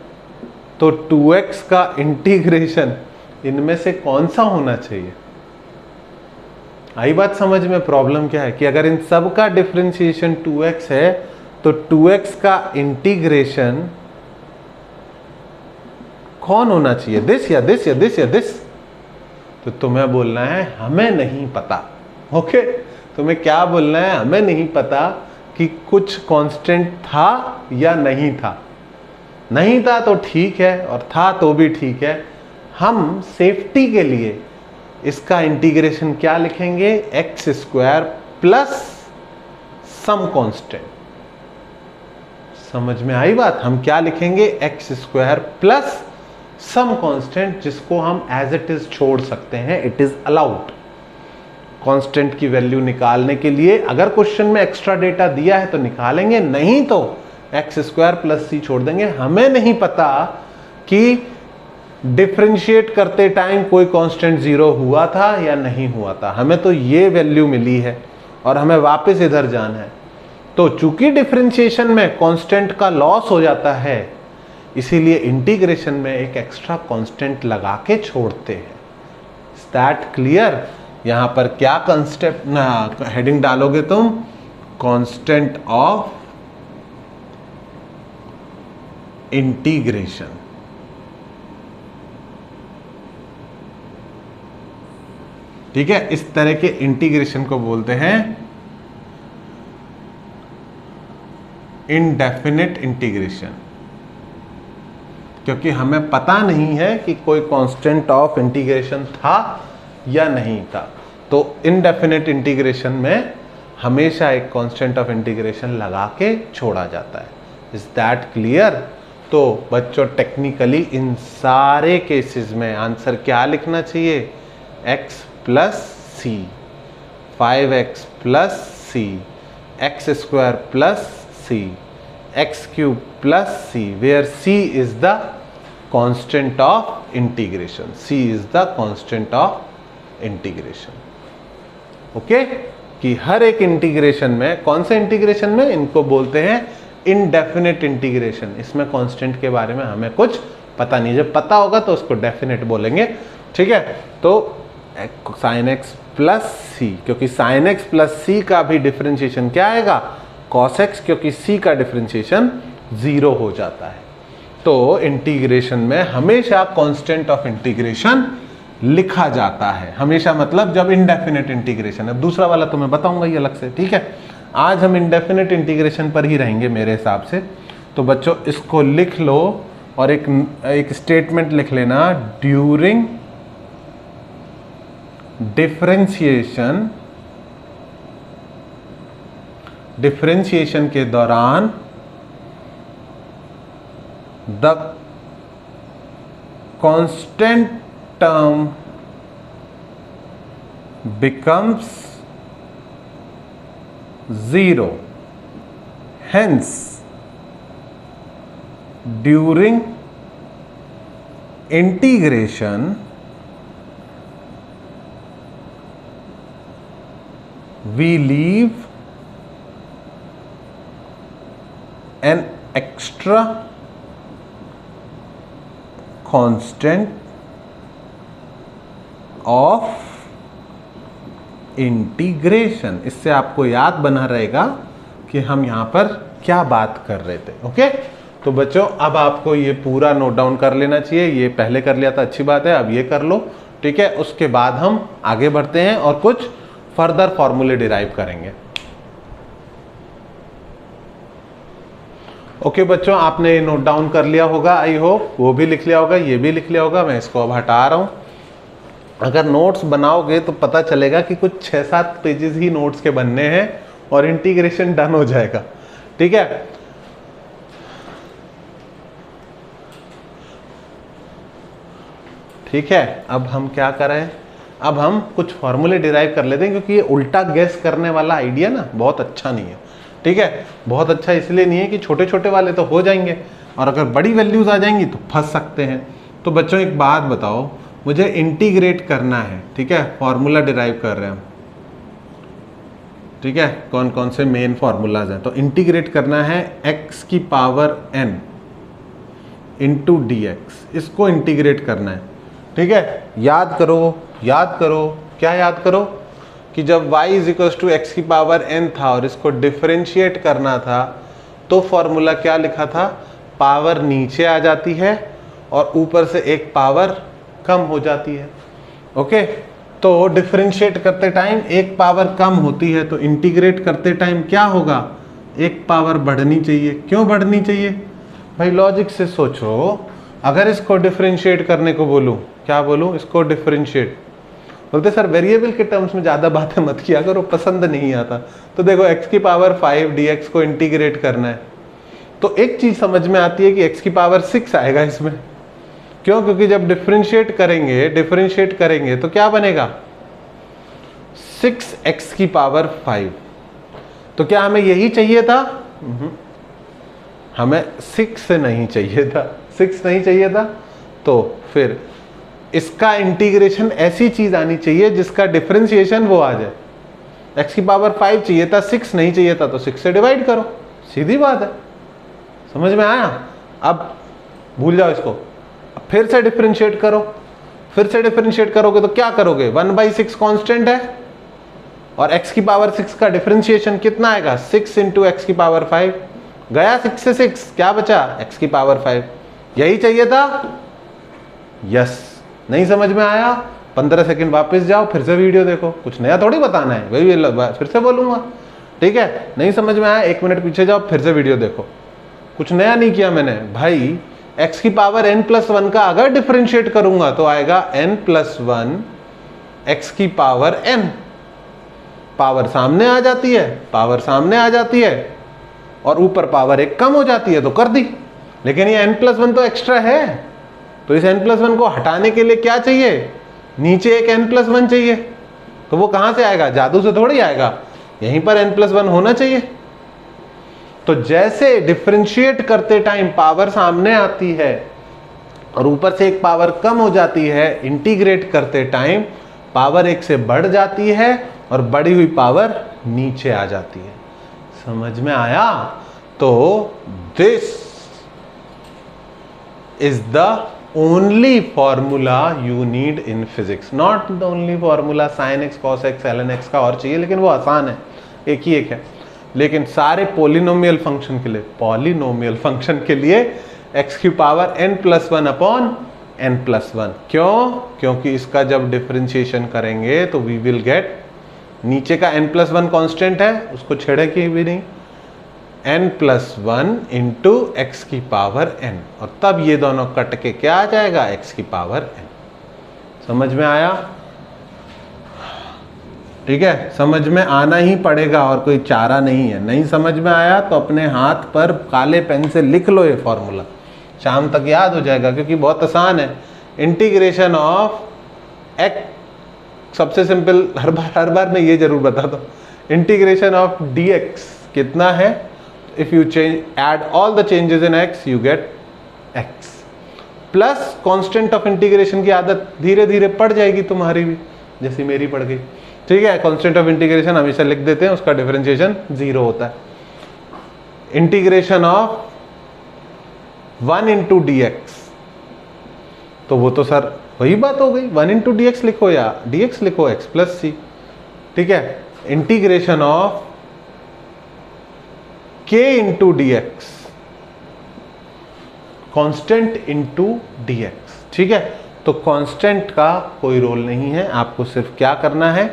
तो 2x का इंटीग्रेशन इनमें से कौन सा होना चाहिए? आई बात समझ में? प्रॉब्लम क्या है कि अगर इन सब का डिफरेंशिएशन 2x है तो 2x का इंटीग्रेशन कौन होना चाहिए, दिस या दिस या दिस या दिस? तो तुम्हें बोलना है हमें नहीं पता। ओके, तुम्हें क्या बोलना है, हमें नहीं पता कि कुछ कांस्टेंट था या नहीं था। नहीं था तो ठीक है, और था तो भी ठीक है। हम सेफ्टी के लिए इसका इंटीग्रेशन क्या लिखेंगे, x² प्लस सम कांस्टेंट। समझ में आई बात? हम क्या लिखेंगे, x² प्लस सम कांस्टेंट, जिसको हम एज इट इज छोड़ सकते हैं, इट इज अलाउड। कांस्टेंट की वैल्यू निकालने के लिए अगर क्वेश्चन में एक्स्ट्रा डेटा दिया है तो निकालेंगे, नहीं तो x² प्लस c छोड़ देंगे। हमें नहीं पता कि डिफरेंशिएट करते टाइम कोई कांस्टेंट 0 हुआ था या नहीं हुआ था, हमें तो ये वैल्यू मिली है और हमें वापस इधर जाना है। तो चूंकि डिफरेंशिएशन में कांस्टेंट का लॉस हो जाता है, इसीलिए इंटीग्रेशन में एक एक्स्ट्रा कांस्टेंट लगा के छोड़ते हैं। Is that clear? यहां पर क्या कंसेप्ट हेडिंग डालोगे तुम, कांस्टेंट ऑफ इंटीग्रेशन। ठीक है, इस तरह के इंटीग्रेशन को बोलते हैं इनडेफिनिट इंटीग्रेशन। क्योंकि हमें पता नहीं है कि कोई कांस्टेंट ऑफ इंटीग्रेशन था या नहीं था। तो इनडेफिनेट इंटीग्रेशन में हमेशा एक कांस्टेंट ऑफ इंटीग्रेशन लगा के छोड़ा जाता है। Is that clear? तो बच्चों टेक्निकली इन सारे केसेस में आंसर क्या लिखना चाहिए? x प्लस सी, 5x प्लस सी, एक्स स्क्वायर प्लस सी, एक्स क्यूब प्लस सी, where c is the constant of integration. c is the constant of integration. Okay, कि हर एक इंटीग्रेशन में, कौन से इंटीग्रेशन में? इनको बोलते हैं इनडेफिनेट इंटीग्रेशन। इसमें कांस्टेंट के बारे में हमें कुछ पता नहीं, जब पता होगा तो उसको डेफिनेट बोलेंगे। ठीक है, तो साइन एक्स प्लस सी, क्योंकि साइन एक्स प्लस सी का भी डिफरेंशिएशन क्या आएगा? कॉस एक्स, क्योंकि सी का डिफरेंशिएशन 0 हो जाता है। तो इंटीग्रेशन में हमेशा कांस्टेंट ऑफ इंटीग्रेशन लिखा जाता है, हमेशा, मतलब जब इनडेफिनेट इंटीग्रेशन है। दूसरा वाला तो मैं बताऊंगा ये अलग से। ठीक है, आज हम इनडेफिनेट इंटीग्रेशन पर ही रहेंगे मेरे हिसाब से। तो बच्चों इसको लिख लो और एक स्टेटमेंट लिख लेना, ड्यूरिंग डिफरेंशिएशन के दौरान the constant term becomes 0, hence during integration we leave an extra constant of integration. इससे आपको याद बना रहेगा कि हम यहां पर क्या बात कर रहे थे। ओके, तो बच्चों अब आपको ये पूरा नोट डाउन कर लेना चाहिए। ये पहले कर लिया था, अच्छी बात है, अब ये कर लो। ठीक है, उसके बाद हम आगे बढ़ते हैं और कुछ फर्दर फॉर्मूले डिराइव करेंगे। ओके बच्चों, आपने नोट डाउन कर लिया होगा, आई होप। वो भी लिख लिया होगा, ये भी लिख लिया होगा। मैं इसको अब हटा रहा हूं। अगर नोट्स बनाओगे तो पता चलेगा कि कुछ 6-7 पेजेस ही नोट्स के बनने हैं और इंटीग्रेशन डन हो जाएगा। ठीक है, ठीक है, अब हम क्या करें? अब हम कुछ फॉर्मूले डिराइव कर लेते हैं, क्योंकि ये उल्टा गैस करने वाला आइडिया ना बहुत अच्छा नहीं है। ठीक है, बहुत अच्छा इसलिए नहीं है कि छोटे छोटे वाले तो हो जाएंगे और अगर बड़ी वैल्यूज आ जाएंगी तो फंस सकते हैं। तो बच्चों एक बात बताओ, मुझे इंटीग्रेट करना है। ठीक है, फॉर्मूला डिराइव कर रहे हैं हम। ठीक है, कौन कौन से मेन फॉर्मूलाज हैं? तो इंटीग्रेट करना है x की power n into D x, इसको इंटीग्रेट करना है। ठीक है, याद करो, याद करो, क्या याद करो? कि जब y is equal to x की पावर n था और इसको डिफरेंशिएट करना था तो फॉर्मूला क्या लिखा था? पावर नीचे आ जाती है और ऊपर से एक पावर कम हो जाती है। ओके, तो डिफरेंशिएट करते टाइम एक पावर कम होती है, तो इंटीग्रेट करते टाइम क्या होगा? एक पावर बढ़नी चाहिए। क्यों बढ़नी चाहिए भाई? लॉजिक से सोचो, अगर इसको डिफरेंशिएट करने को बोलूं, क्या बोलूं? इसको डिफरेंशिएट बोलते सर वेरिएबल के टर्म्स में ज़्यादा बातें मत किया करो, पसंद नहीं आता। तो देखो x की पावर 5 dx को इंटीग्रेट करना है तो एक चीज़ समझ में आती है कि x की पावर 6 आएगा इसमें। क्यों? क्योंकि जब डिफरेंशिएट करेंगे तो क्या बनेगा? 6x की पावर 5। तो क्या हमें यही चाहिए था? हमें 6 नहीं चाहिए था, 6 नहीं चाहिए था। तो फिर इसका इंटीग्रेशन ऐसी चीज आनी चाहिए जिसका डिफरेंशिएशन वो आ जाए। x की पावर 5 चाहिए था, 6 नहीं चाहिए था, तो 6 से डिवाइड करो, सीधी बात है। समझ में आया? अब भूल जाओ इसको, फिर से डिफरेंशिएट करो। फिर से डिफरेंशिएट करोगे तो क्या करोगे? 1/6 कांस्टेंट है और x की पावर 6 का डिफरेंशिएशन कितना आएगा? 6 इंटू एक्स की पावर 5 गया, 6 से 6 क्या बचा? x की पावर 5। यही चाहिए था? यस। नहीं समझ में आया? 15 सेकंड वापस जाओ, फिर से वीडियो देखो, कुछ नया थोड़ी बताना है, वही फिर से बोलूंगा। ठीक है, नहीं समझ में आया 1 मिनट पीछे जाओ, फिर से वीडियो देखो। कुछ नया नहीं किया मैंने भाई। x की पावर n+1 का अगर डिफरेंशिएट करूंगा तो आएगा n+1 x की पावर n। पावर सामने आ जाती है, पावर सामने आ जाती है और ऊपर पावर एक कम हो जाती है तो कर दी। लेकिन ये n+1 तो एक्स्ट्रा है, तो इस n+1 को हटाने के लिए क्या चाहिए, नीचे एक n+1 चाहिए। तो वो कहां से आएगा, जादू से थोड़ी आएगा, यहीं पर n+1 होना चाहिए। तो जैसे डिफरेंशिएट करते टाइम पावर सामने आती है और ऊपर से एक पावर कम हो जाती है, इंटीग्रेट करते टाइम पावर एक से बढ़ जाती है और बढ़ी हुई पावर नीचे आ जाती है। समझ में आया? तो this is the only formula you need in physics, not the only formula sin x cos x ln x का और चाहिए, लेकिन वो आसान है, एक ही एक है। लेकिन सारे पॉलिनोमियल फंक्शन के लिए, पॉलिनोमियल फंक्शन के लिए x की पावर n+1 अपॉन n+1। क्यों? क्योंकि इसका जब डिफरेंशिएशन करेंगे तो वी विल गेट, नीचे का n+1 कांस्टेंट है, उसको छेड़ेंगे भी नहीं, n+1 इंटू एक्स की पावर n, और तब ये दोनों कट के क्या आ जाएगा, x की पावर n। समझ में आया? ठीक है, समझ में आना ही पड़ेगा और कोई चारा नहीं है। नहीं समझ में आया तो अपने हाथ पर काले पेन से लिख लो ये फॉर्मूला, शाम तक याद हो जाएगा, क्योंकि बहुत आसान है। इंटीग्रेशन ऑफ एक्स, सबसे सिंपल, हर बार मैं ये जरूर बता दो, इंटीग्रेशन ऑफ dx कितना है, if you change add all the changes in x you get x, plus constant of integration की आदत धीरे धीरे पड़ जाएगी तुम्हारी भी, जैसी मेरी पड़ गई। ठीक है, कांस्टेंट ऑफ इंटीग्रेशन हमेशा लिख देते हैं, उसका डिफरेंशिएशन 0 होता है। इंटीग्रेशन ऑफ 1 इंटू dx, तो वो तो सर वही बात हो गई, 1 इंटू dx लिखो या dx लिखो x प्लस सी। ठीक है, integration of k into dx, constant into dx। ठीक है, तो कांस्टेंट का कोई रोल नहीं है, आपको सिर्फ क्या करना है,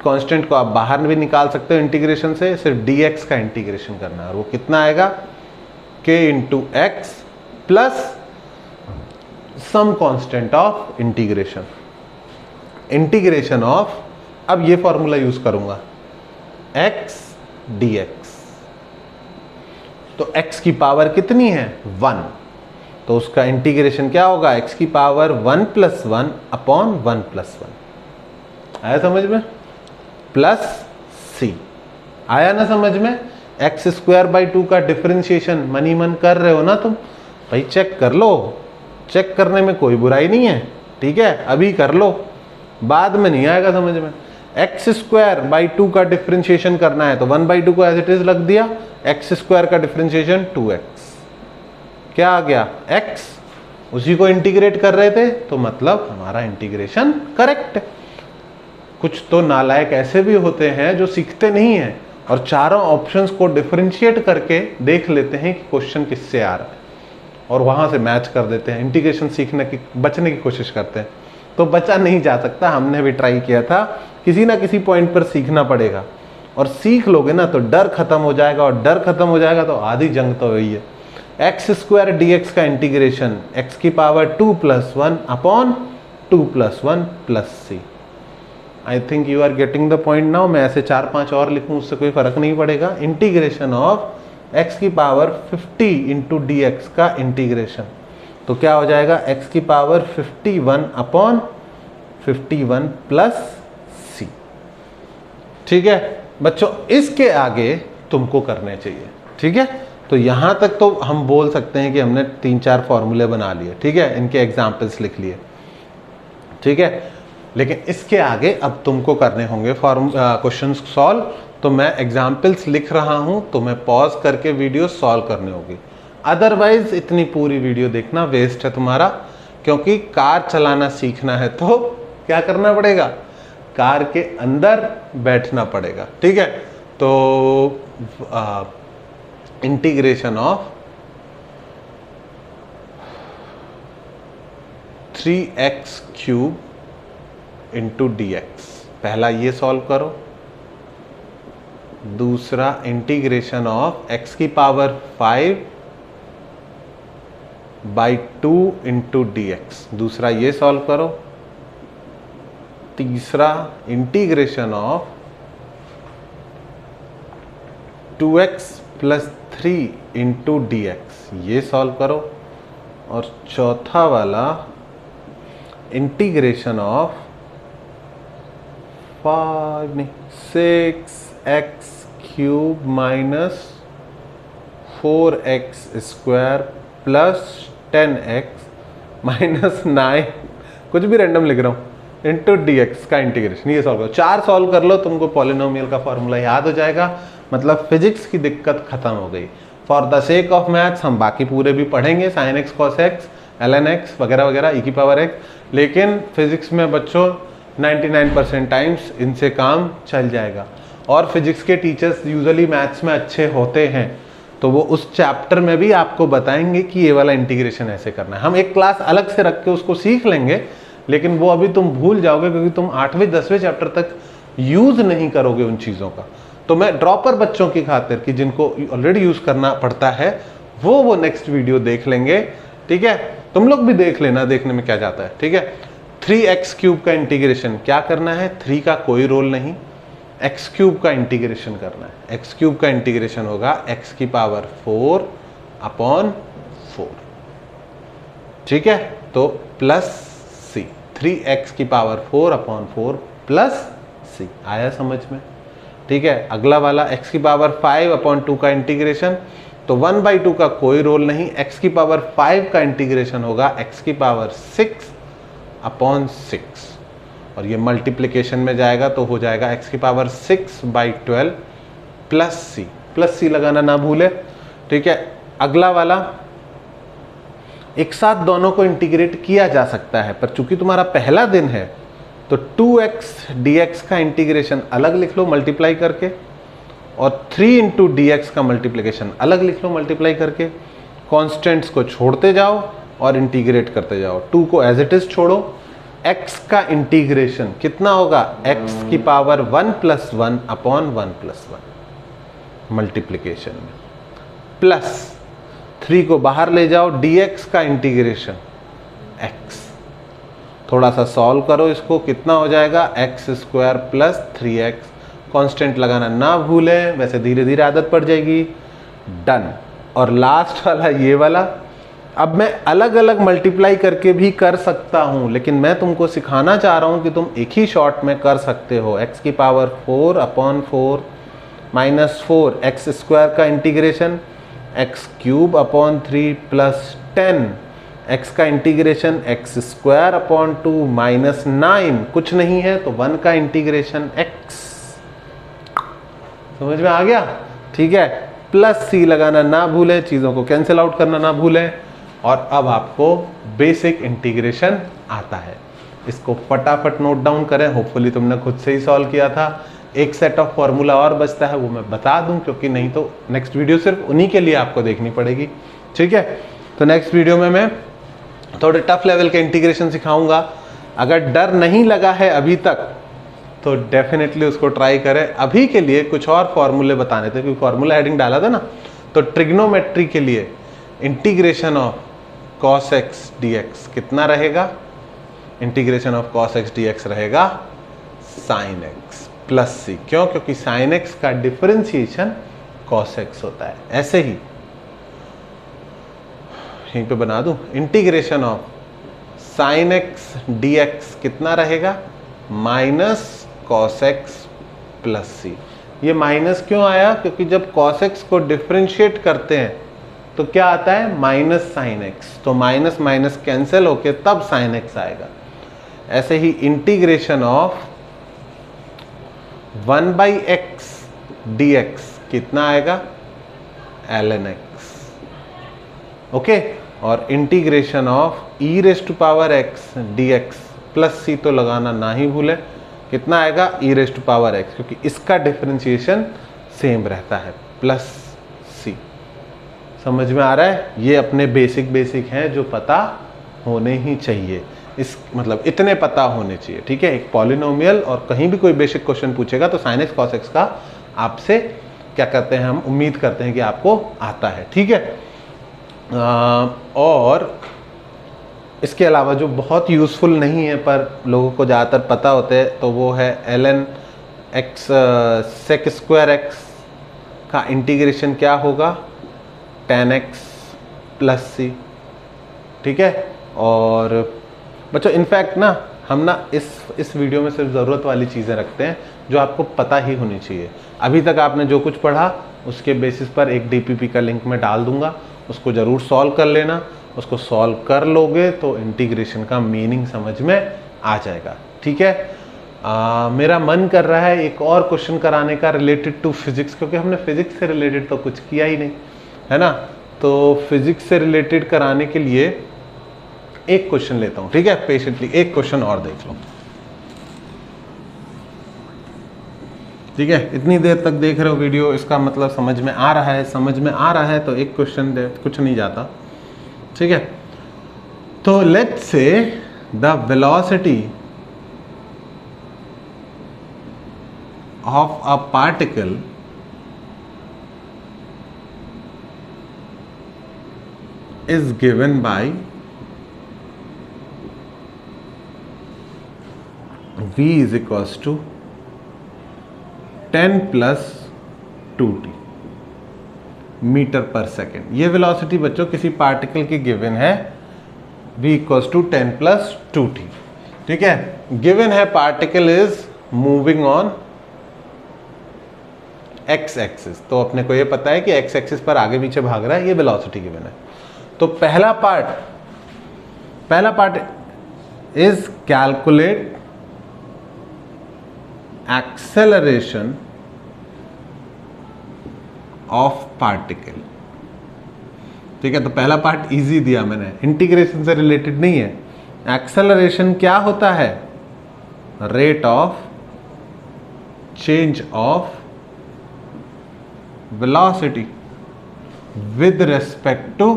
कांस्टेंट को आप बाहर भी निकाल सकते हो इंटीग्रेशन से, सिर्फ dx का इंटीग्रेशन करना है, और वो कितना आएगा, k into x plus some constant of integration, integration of, अब ये फॉर्मूला यूज करूंगा, x dx। तो x की पावर कितनी है, 1, तो उसका इंटीग्रेशन क्या होगा, x की पावर 1+1 अपॉन 1+1। आया समझ में, प्लस c। आया ना समझ में? x²/2 का डिफरेंशिएशन मनी मन कर रहे हो ना तुम, भाई चेक कर लो, चेक करने में कोई बुराई नहीं है। ठीक है, अभी कर लो, बाद में नहीं आएगा समझ में। x² का डिफरेंशिएशन करना है तो 1/2 को एज इट इज रख दिया, x² का डिफरेंशिएशन 2x, क्या आ गया, x, उसी को इंटीग्रेट कर रहे थे तो मतलब हमारा इंटीग्रेशन करेक्ट है। कुछ तो नालायक ऐसे भी होते हैं जो सीखते नहीं हैं और चारों ऑप्शंस को डिफरेंशिएट करके देख लेते हैं कि क्वेश्चन किससे आ रहा है और वहां से मैच कर देते हैं, इंटीग्रेशन सीखने की, बचने की कोशिश करते हैं, तो बचा नहीं जा सकता। हमने भी ट्राई किया था, किसी ना किसी पॉइंट पर सीखना पड़ेगा, और सीख लोगे ना तो डर खत्म हो जाएगा, और डर खत्म हो जाएगा तो आधी जंग तो वही है। x² dx का इंटीग्रेशन x की power 2+1 upon 2+1 plus c। I think you are getting the point now. मैं ऐसे 4-5 और लिखूं उससे कोई फर्क नहीं पड़ेगा। इंटीग्रेशन ऑफ x की पावर 50 इंटू dx का इंटीग्रेशन, तो क्या हो जाएगा, x की पावर 51 अपॉन 51 प्लस c। ठीक है बच्चों, इसके आगे तुमको करने चाहिए। ठीक है, तो यहां तक तो हम बोल सकते हैं कि हमने 3-4 फॉर्मूले बना लिए, ठीक है, इनके एग्जाम्पल्स लिख लिए, ठीक है, लेकिन इसके आगे अब तुमको करने होंगे क्वेश्चंस सॉल्व। तो मैं एग्जाम्पल्स लिख रहा हूं, तो मैं पॉज करके वीडियो सॉल्व करनी होगी, अदरवाइज इतनी पूरी वीडियो देखना वेस्ट है तुम्हारा, क्योंकि कार चलाना सीखना है तो क्या करना पड़ेगा, कार के अंदर बैठना पड़ेगा। ठीक है, तो integration of 3x³ into dx, पहला ये सॉल्व करो। दूसरा इंटीग्रेशन ऑफ x की power 5 by 2 into D x. दूसरा ये सॉल्व करो। तीसरा integration of 2x plus 3 into D x, ये सॉल्व करो। और चौथा वाला integration of 6x cube minus 4x square plus 10x minus 9, कुछ भी रैंडम लिख रहा हूँ, इंटू डी एक्स का इंटीग्रेशन। ये सॉल्व करो। 4 सॉल्व कर लो, तुमको पॉलिनोमियल का फॉर्मूला याद हो जाएगा। मतलब फिजिक्स की दिक्कत खत्म हो गई। For the sake of maths हम बाकी पूरे भी पढ़ेंगे, sin x cos x ln x वगैरह वगैरह e की पावर x, लेकिन फिजिक्स में बच्चों 99% टाइम्स इनसे काम चल जाएगा। और फिजिक्स के टीचर्स यूजुअली मैथ्स में अच्छे होते हैं, तो वो उस चैप्टर में भी आपको बताएंगे कि ये वाला इंटीग्रेशन ऐसे करना है। हम एक क्लास अलग से रख के उसको सीख लेंगे, लेकिन वो अभी तुम भूल जाओगे क्योंकि तुम 8वें 10वें चैप्टर तक यूज नहीं करोगे उन चीज़ों का। तो मैं ड्रॉपर बच्चों की खातिर कि जिनको ऑलरेडी यूज करना पड़ता है, वो नेक्स्ट वीडियो देख लेंगे। ठीक है, तुम लोग भी देख लेना, देखने में क्या जाता है। ठीक है, 3x क्यूब का इंटीग्रेशन क्या करना है, 3 का कोई रोल नहीं, x क्यूब का इंटीग्रेशन करना है। x क्यूब का इंटीग्रेशन होगा x की पावर 4 अपॉन 4। ठीक है, तो प्लस c, 3x की पावर 4 अपॉन 4 प्लस c। आया समझ में? ठीक है, अगला वाला x की पावर 5 अपॉन 2 का इंटीग्रेशन, तो 1/2 का कोई रोल नहीं, x की पावर 5 का इंटीग्रेशन होगा x की पावर 6 अपॉन 6, और ये मल्टीप्लिकेशन में जाएगा तो हो जाएगा x की पावर 6/12 प्लस c लगाना ना भूले। ठीक है, अगला वाला एक साथ दोनों को इंटीग्रेट किया जा सकता है, पर चूंकि तुम्हारा पहला दिन है तो 2x dx का इंटीग्रेशन अलग लिख लो मल्टीप्लाई करके, और 3 इंटू डी एक्स का मल्टीप्लिकेशन अलग लिख लो मल्टीप्लाई करके। कॉन्स्टेंट्स को छोड़ते जाओ और इंटीग्रेट करते जाओ। 2 को एज इट इज छोड़ो। x का इंटीग्रेशन कितना होगा, x की power 1 plus 1 upon 1 plus 1 multiplication में, प्लस 3 को बाहर ले जाओ, dx का इंटीग्रेशन x। थोड़ा सा सॉल्व करो इसको, कितना हो जाएगा, x square plus 3x। Constant लगाना ना भूलें, वैसे धीरे धीरे आदत पड़ जाएगी। डन। और लास्ट वाला ये वाला, अब मैं अलग अलग मल्टीप्लाई करके भी कर सकता हूं, लेकिन मैं तुमको सिखाना चाह रहा हूं कि तुम एक ही शॉट में कर सकते हो। x की power 4 upon 4 minus 4 x square का integration x cube upon 3 plus 10 x का integration x square upon 2 minus 9, कुछ नहीं है तो 1 का इंटीग्रेशन x। समझ में आ गया? ठीक है, प्लस c लगाना ना भूले, चीज़ों को कैंसिल आउट करना ना भूलें। और अब आपको बेसिक इंटीग्रेशन आता है, इसको फटाफट नोट डाउन करें। होपफुली तुमने खुद से ही सॉल्व किया था। एक सेट ऑफ फॉर्मूला और बचता है, वो मैं बता दूं, क्योंकि नहीं तो नेक्स्ट वीडियो सिर्फ उन्हीं के लिए आपको देखनी पड़ेगी। ठीक है, तो नेक्स्ट वीडियो में मैं थोड़े टफ लेवल के इंटीग्रेशन सिखाऊंगा। अगर डर नहीं लगा है अभी तक तो डेफिनेटली उसको ट्राई करें। अभी के लिए कुछ और फॉर्मूले बताने थे, क्योंकि फॉर्मूला हेडिंग डाला था ना, तो ट्रिग्नोमेट्री के लिए integration of cos x dx कितना रहेगा, integration of cos x dx रहेगा sin x प्लस c। क्यों? क्योंकि sin x का डिफरेंशिएशन cos x होता है। ऐसे ही यहीं पे बना दूं, integration of sin x dx कितना रहेगा, minus cos x plus c। ये माइनस क्यों आया? क्योंकि जब cos x को डिफरेंशिएट करते हैं तो क्या आता है, माइनस साइन एक्स, तो माइनस माइनस कैंसिल होके तब साइन एक्स आएगा। ऐसे ही इंटीग्रेशन ऑफ 1/x dx कितना आएगा, ln x। ओके, और integration of e raise to power x dx plus c तो लगाना ना ही भूले, कितना आएगा, e raise to power x, क्योंकि इसका डिफरेंशिएशन सेम रहता है, प्लस c। समझ में आ रहा है? ये अपने बेसिक हैं जो पता होने ही चाहिए। इस मतलब इतने पता होने चाहिए। ठीक है, एक पॉलिनोमियल और कहीं भी कोई बेसिक क्वेश्चन पूछेगा तो sin x cos x का आपसे क्या करते हैं, हम उम्मीद करते हैं कि आपको आता है। ठीक है, और इसके अलावा जो बहुत यूज़फुल नहीं है पर लोगों को ज़्यादातर पता होते हैं तो वो है ln x sec square x का इंटीग्रेशन क्या होगा, tan x प्लस c। ठीक है। और बच्चों इनफैक्ट ना हम ना इस वीडियो में सिर्फ ज़रूरत वाली चीज़ें रखते हैं जो आपको पता ही होनी चाहिए। अभी तक आपने जो कुछ पढ़ा उसके बेसिस पर एक DPP का लिंक मैं डाल दूंगा, उसको ज़रूर सॉल्व कर लेना। उसको सॉल्व कर लोगे तो इंटीग्रेशन का मीनिंग समझ में आ जाएगा। ठीक है। मेरा मन कर रहा है एक और क्वेश्चन कराने का रिलेटेड टू फिजिक्स, क्योंकि हमने फिजिक्स से रिलेटेड तो कुछ किया ही नहीं है ना। तो फिजिक्स से रिलेटेड कराने के लिए एक क्वेश्चन लेता हूं। ठीक है, पेशेंटली एक क्वेश्चन और देख लो। ठीक है, इतनी देर तक देख रहे हो वीडियो, इसका मतलब समझ में आ रहा है। समझ में आ रहा है तो एक क्वेश्चन दे, कुछ नहीं जाता। ठीक है, तो let's say the velocity of a particle is given by v is equals to 10 plus 2t metre पर सेकेंड। ये वेलोसिटी बच्चों किसी पार्टिकल की गिवन है, v equals to 10 plus 2t। ठीक है, गिवन है particle is moving on x axis. तो अपने को ये पता है कि x एक्सिस पर आगे पीछे भाग रहा है, ये वेलोसिटी गिवन है। तो पहला part is calculate acceleration of particle. ठीक है, तो पहला पार्ट इजी दिया मैंने, इंटीग्रेशन से रिलेटेड नहीं है। एक्सेलरेशन क्या होता है, rate of change of velocity with respect to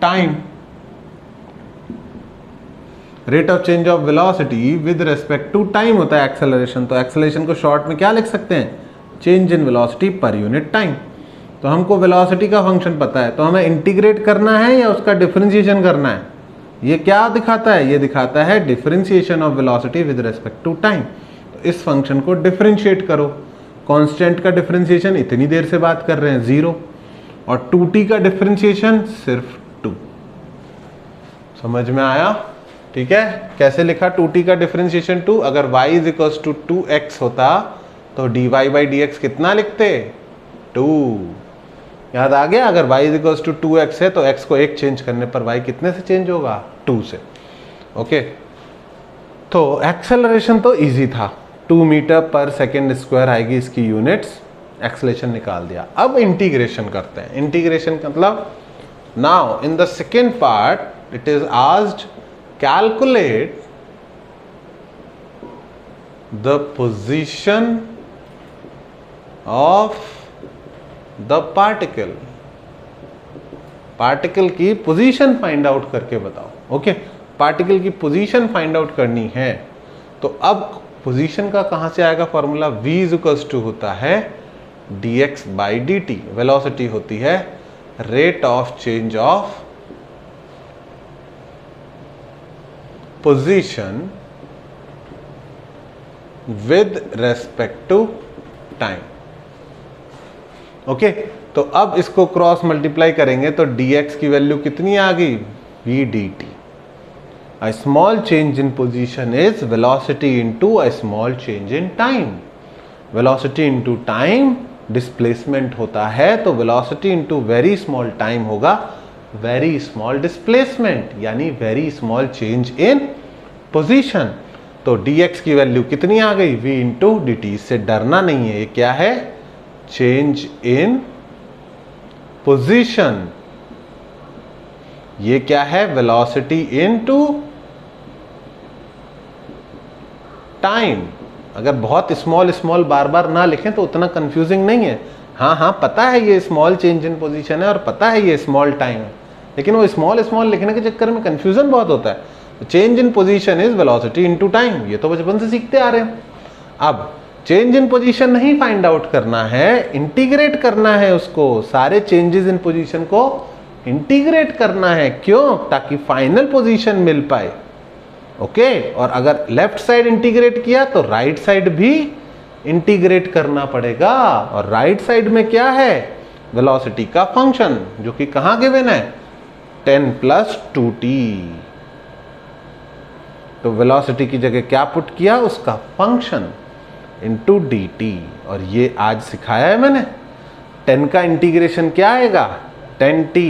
time. Rate of change of velocity with respect to time होता है एक्सेलरेशन। तो एक्सेलरेशन को शॉर्ट में क्या लिख सकते हैं, change in velocity per unit time. तो हमको वेलोसिटी का फंक्शन पता है, तो हमें इंटीग्रेट करना है या उसका डिफरेंशिएशन करना है। ये क्या दिखाता है, ये दिखाता है differentiation of velocity with respect to time. तो इस फंक्शन को डिफरेंशिएट करो। कांस्टेंट का डिफरेंशिएशन इतनी देर से बात कर रहे हैं 0, और 2t का डिफरेंशिएशन सिर्फ 2। समझ में आया। ठीक है, कैसे लिखा 2t का डिफरेंशिएशन 2। अगर y is equals to 2x होता तो dy बाई dx कितना लिखते, 2। याद आ गया। अगर y is equals to 2x है तो x को 1 चेंज करने पर y कितने से चेंज होगा, 2 से। ओके, तो एक्सेलरेशन तो इजी था, 2 मीटर पर सेकेंड स्क्वायर आएगी इसकी यूनिट्स। एक्सेलरेशन निकाल दिया। अब इंटीग्रेशन करते हैं। इंटीग्रेशन का मतलब, now in the second part it is asked calculate the position of the particle. Particle की पोजीशन फाइंड आउट करके बताओ। ओके, पार्टिकल की पोजीशन फाइंड आउट करनी है। तो अब पोजीशन का कहां से आएगा formula, v is equals to होता है dx बाई dt। वेलोसिटी होती है rate of change of position with respect to time. Okay, तो अब इसको क्रॉस मल्टीप्लाई करेंगे तो dx की वैल्यू कितनी आ गई, v dt। A small change in position is velocity into a small change in time. Velocity into time displacement होता है, तो velocity into very small time होगा very small displacement, यानी very small change in position। तो dx की value कितनी आ गई, v into dt। इससे डरना नहीं है, ये क्या है, change in position। ये क्या है, velocity into टाइम। अगर बहुत स्मॉल बार बार ना लिखें तो उतना कंफ्यूजिंग नहीं है। हाँ, पता है ये स्मॉल चेंज इन पोजीशन है और पता है ये स्मॉल टाइम है, लेकिन वो स्मॉल लिखने के चक्कर में कंफ्यूजन बहुत होता है। Change in position is velocity into time, ये तो बचपन से सीखते आ रहे हैं। अब चेंज इन पोजीशन नहीं फाइंड आउट करना है, इंटीग्रेट करना है उसको, सारे चेंजेस इन पोजीशन को इंटीग्रेट करना है। क्यों? ताकि फाइनल पोजीशन मिल पाए। ओके, और अगर लेफ्ट साइड इंटीग्रेट किया तो राइट साइड भी इंटीग्रेट करना पड़ेगा। और राइट साइड में क्या है? वेलोसिटी का फंक्शन, जो कि कहां गिवन है? 10 + 2t। तो वेलोसिटी की जगह क्या पुट किया? उसका फंक्शन इंटू dt। और ये आज सिखाया है मैंने। 10 का इंटीग्रेशन क्या आएगा? 10t।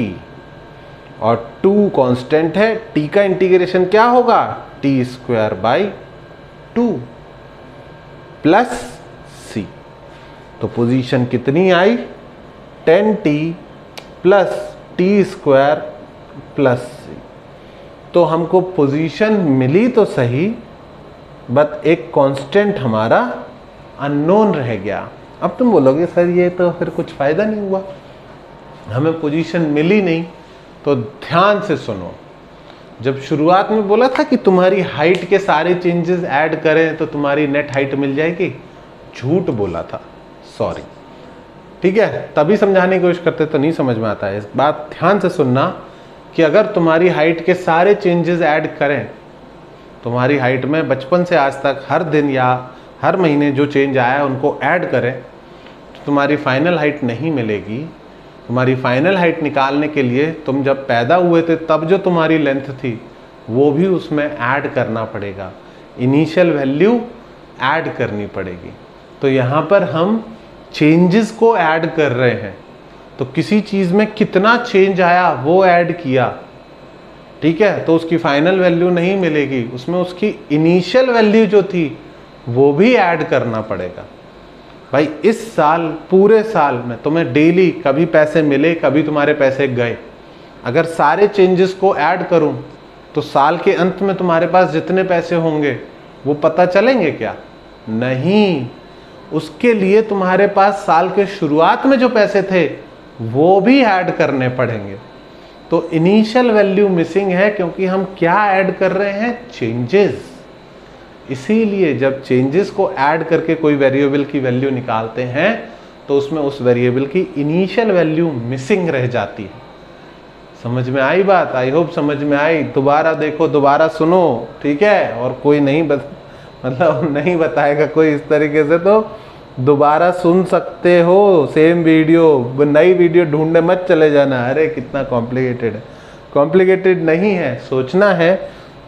और 2 कांस्टेंट है, t का इंटीग्रेशन क्या होगा? t² / 2 plus c। तो पोजीशन कितनी आई? 10t + t² + c। तो हमको पोजीशन मिली तो सही, बट एक कांस्टेंट हमारा अननोन रह गया। अब तुम बोलोगे सर ये तो फिर कुछ फायदा नहीं हुआ, हमें पोजीशन मिली नहीं। तो ध्यान से सुनो, जब शुरुआत में बोला था कि तुम्हारी हाइट के सारे चेंजेस ऐड करें तो तुम्हारी नेट हाइट मिल जाएगी, झूठ बोला था, सॉरी। ठीक है, तभी समझाने की कोशिश करते तो नहीं समझ में आता है। इस बात ध्यान से सुनना कि अगर तुम्हारी हाइट के सारे चेंजेस ऐड करें, तुम्हारी हाइट में बचपन से आज तक हर दिन या हर महीने जो चेंज आया है उनको ऐड करें, तो तुम्हारी फाइनल हाइट नहीं मिलेगी। तुम्हारी फाइनल हाइट निकालने के लिए तुम जब पैदा हुए थे तब जो तुम्हारी लेंथ थी वो भी उसमें ऐड करना पड़ेगा, इनिशियल वैल्यू ऐड करनी पड़ेगी। तो यहाँ पर हम चेंजेस को ऐड कर रहे हैं, तो किसी चीज़ में कितना चेंज आया वो ऐड किया, ठीक है, तो उसकी फाइनल वैल्यू नहीं मिलेगी, उसमें उसकी इनिशियल वैल्यू जो थी वो भी ऐड करना पड़ेगा। भाई इस साल, पूरे साल में तुम्हें डेली कभी पैसे मिले, कभी तुम्हारे पैसे गए, अगर सारे चेंजेस को ऐड करूं तो साल के अंत में तुम्हारे पास जितने पैसे होंगे वो पता चलेंगे क्या? नहीं। उसके लिए तुम्हारे पास साल के शुरुआत में जो पैसे थे वो भी ऐड करने पड़ेंगे। तो इनिशियल वैल्यू मिसिंग है, क्योंकि हम क्या ऐड कर रहे हैं? चेंजेस। इसीलिए जब चेंजेस को ऐड करके कोई वेरिएबल की वैल्यू निकालते हैं तो उसमें उस वेरिएबल की इनिशियल वैल्यू मिसिंग रह जाती है। समझ में आई बात? आई होप समझ में आई। दोबारा देखो, दोबारा सुनो, ठीक है। और कोई नहीं मतलब नहीं बताएगा कोई इस तरीके से तो दोबारा सुन सकते हो सेम वीडियो। नई वीडियो ढूंढने मत चले जाना, अरे कितना कॉम्प्लिकेटेड है। कॉम्प्लिकेटेड नहीं है, सोचना है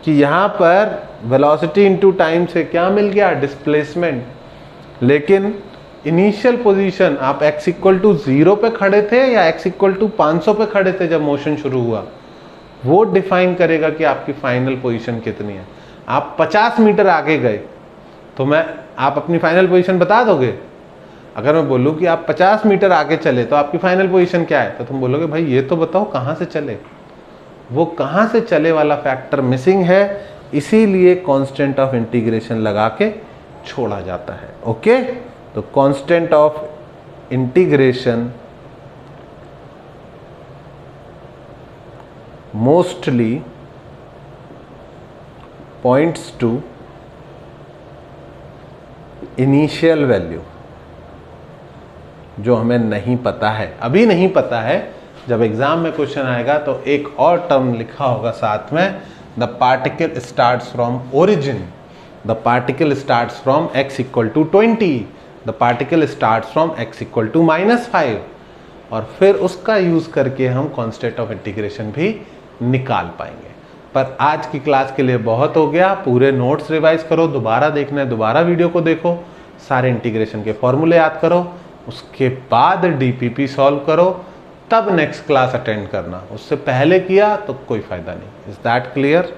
कि यहाँ पर वेलोसिटी इनटू टाइम से क्या मिल गया? डिस्प्लेसमेंट। लेकिन इनिशियल पोजीशन आप x = 0 पे खड़े थे या x = 500 पे खड़े थे जब मोशन शुरू हुआ, वो डिफाइन करेगा कि आपकी फाइनल पोजीशन कितनी है। आप 50 मीटर आगे गए तो आप अपनी फाइनल पोजीशन बता दोगे? अगर मैं बोलूँ कि आप 50 मीटर आगे चले तो आपकी फाइनल पोजीशन क्या है, तो तुम बोलोगे भाई ये तो बताओ कहाँ से चले। वो कहाँ से चले वाला फैक्टर मिसिंग है, इसीलिए कांस्टेंट ऑफ इंटीग्रेशन लगा के छोड़ा जाता है। ओके, तो constant of integration mostly points to initial value, जो हमें नहीं पता है, अभी नहीं पता है। जब एग्जाम में क्वेश्चन आएगा तो एक और टर्म लिखा होगा साथ में, the particle starts from origin, the particle starts from x = 20, the particle starts from x = -5, और फिर उसका यूज करके हम कांस्टेंट ऑफ इंटीग्रेशन भी निकाल पाएंगे। पर आज की क्लास के लिए बहुत हो गया। पूरे नोट्स रिवाइज करो, दोबारा देखना है दोबारा वीडियो को देखो, सारे इंटीग्रेशन के फॉर्मूले याद करो, उसके बाद डीपीपी सॉल्व करो, तब नेक्स्ट क्लास अटेंड करना। उससे पहले किया तो कोई फायदा नहीं। Is that clear?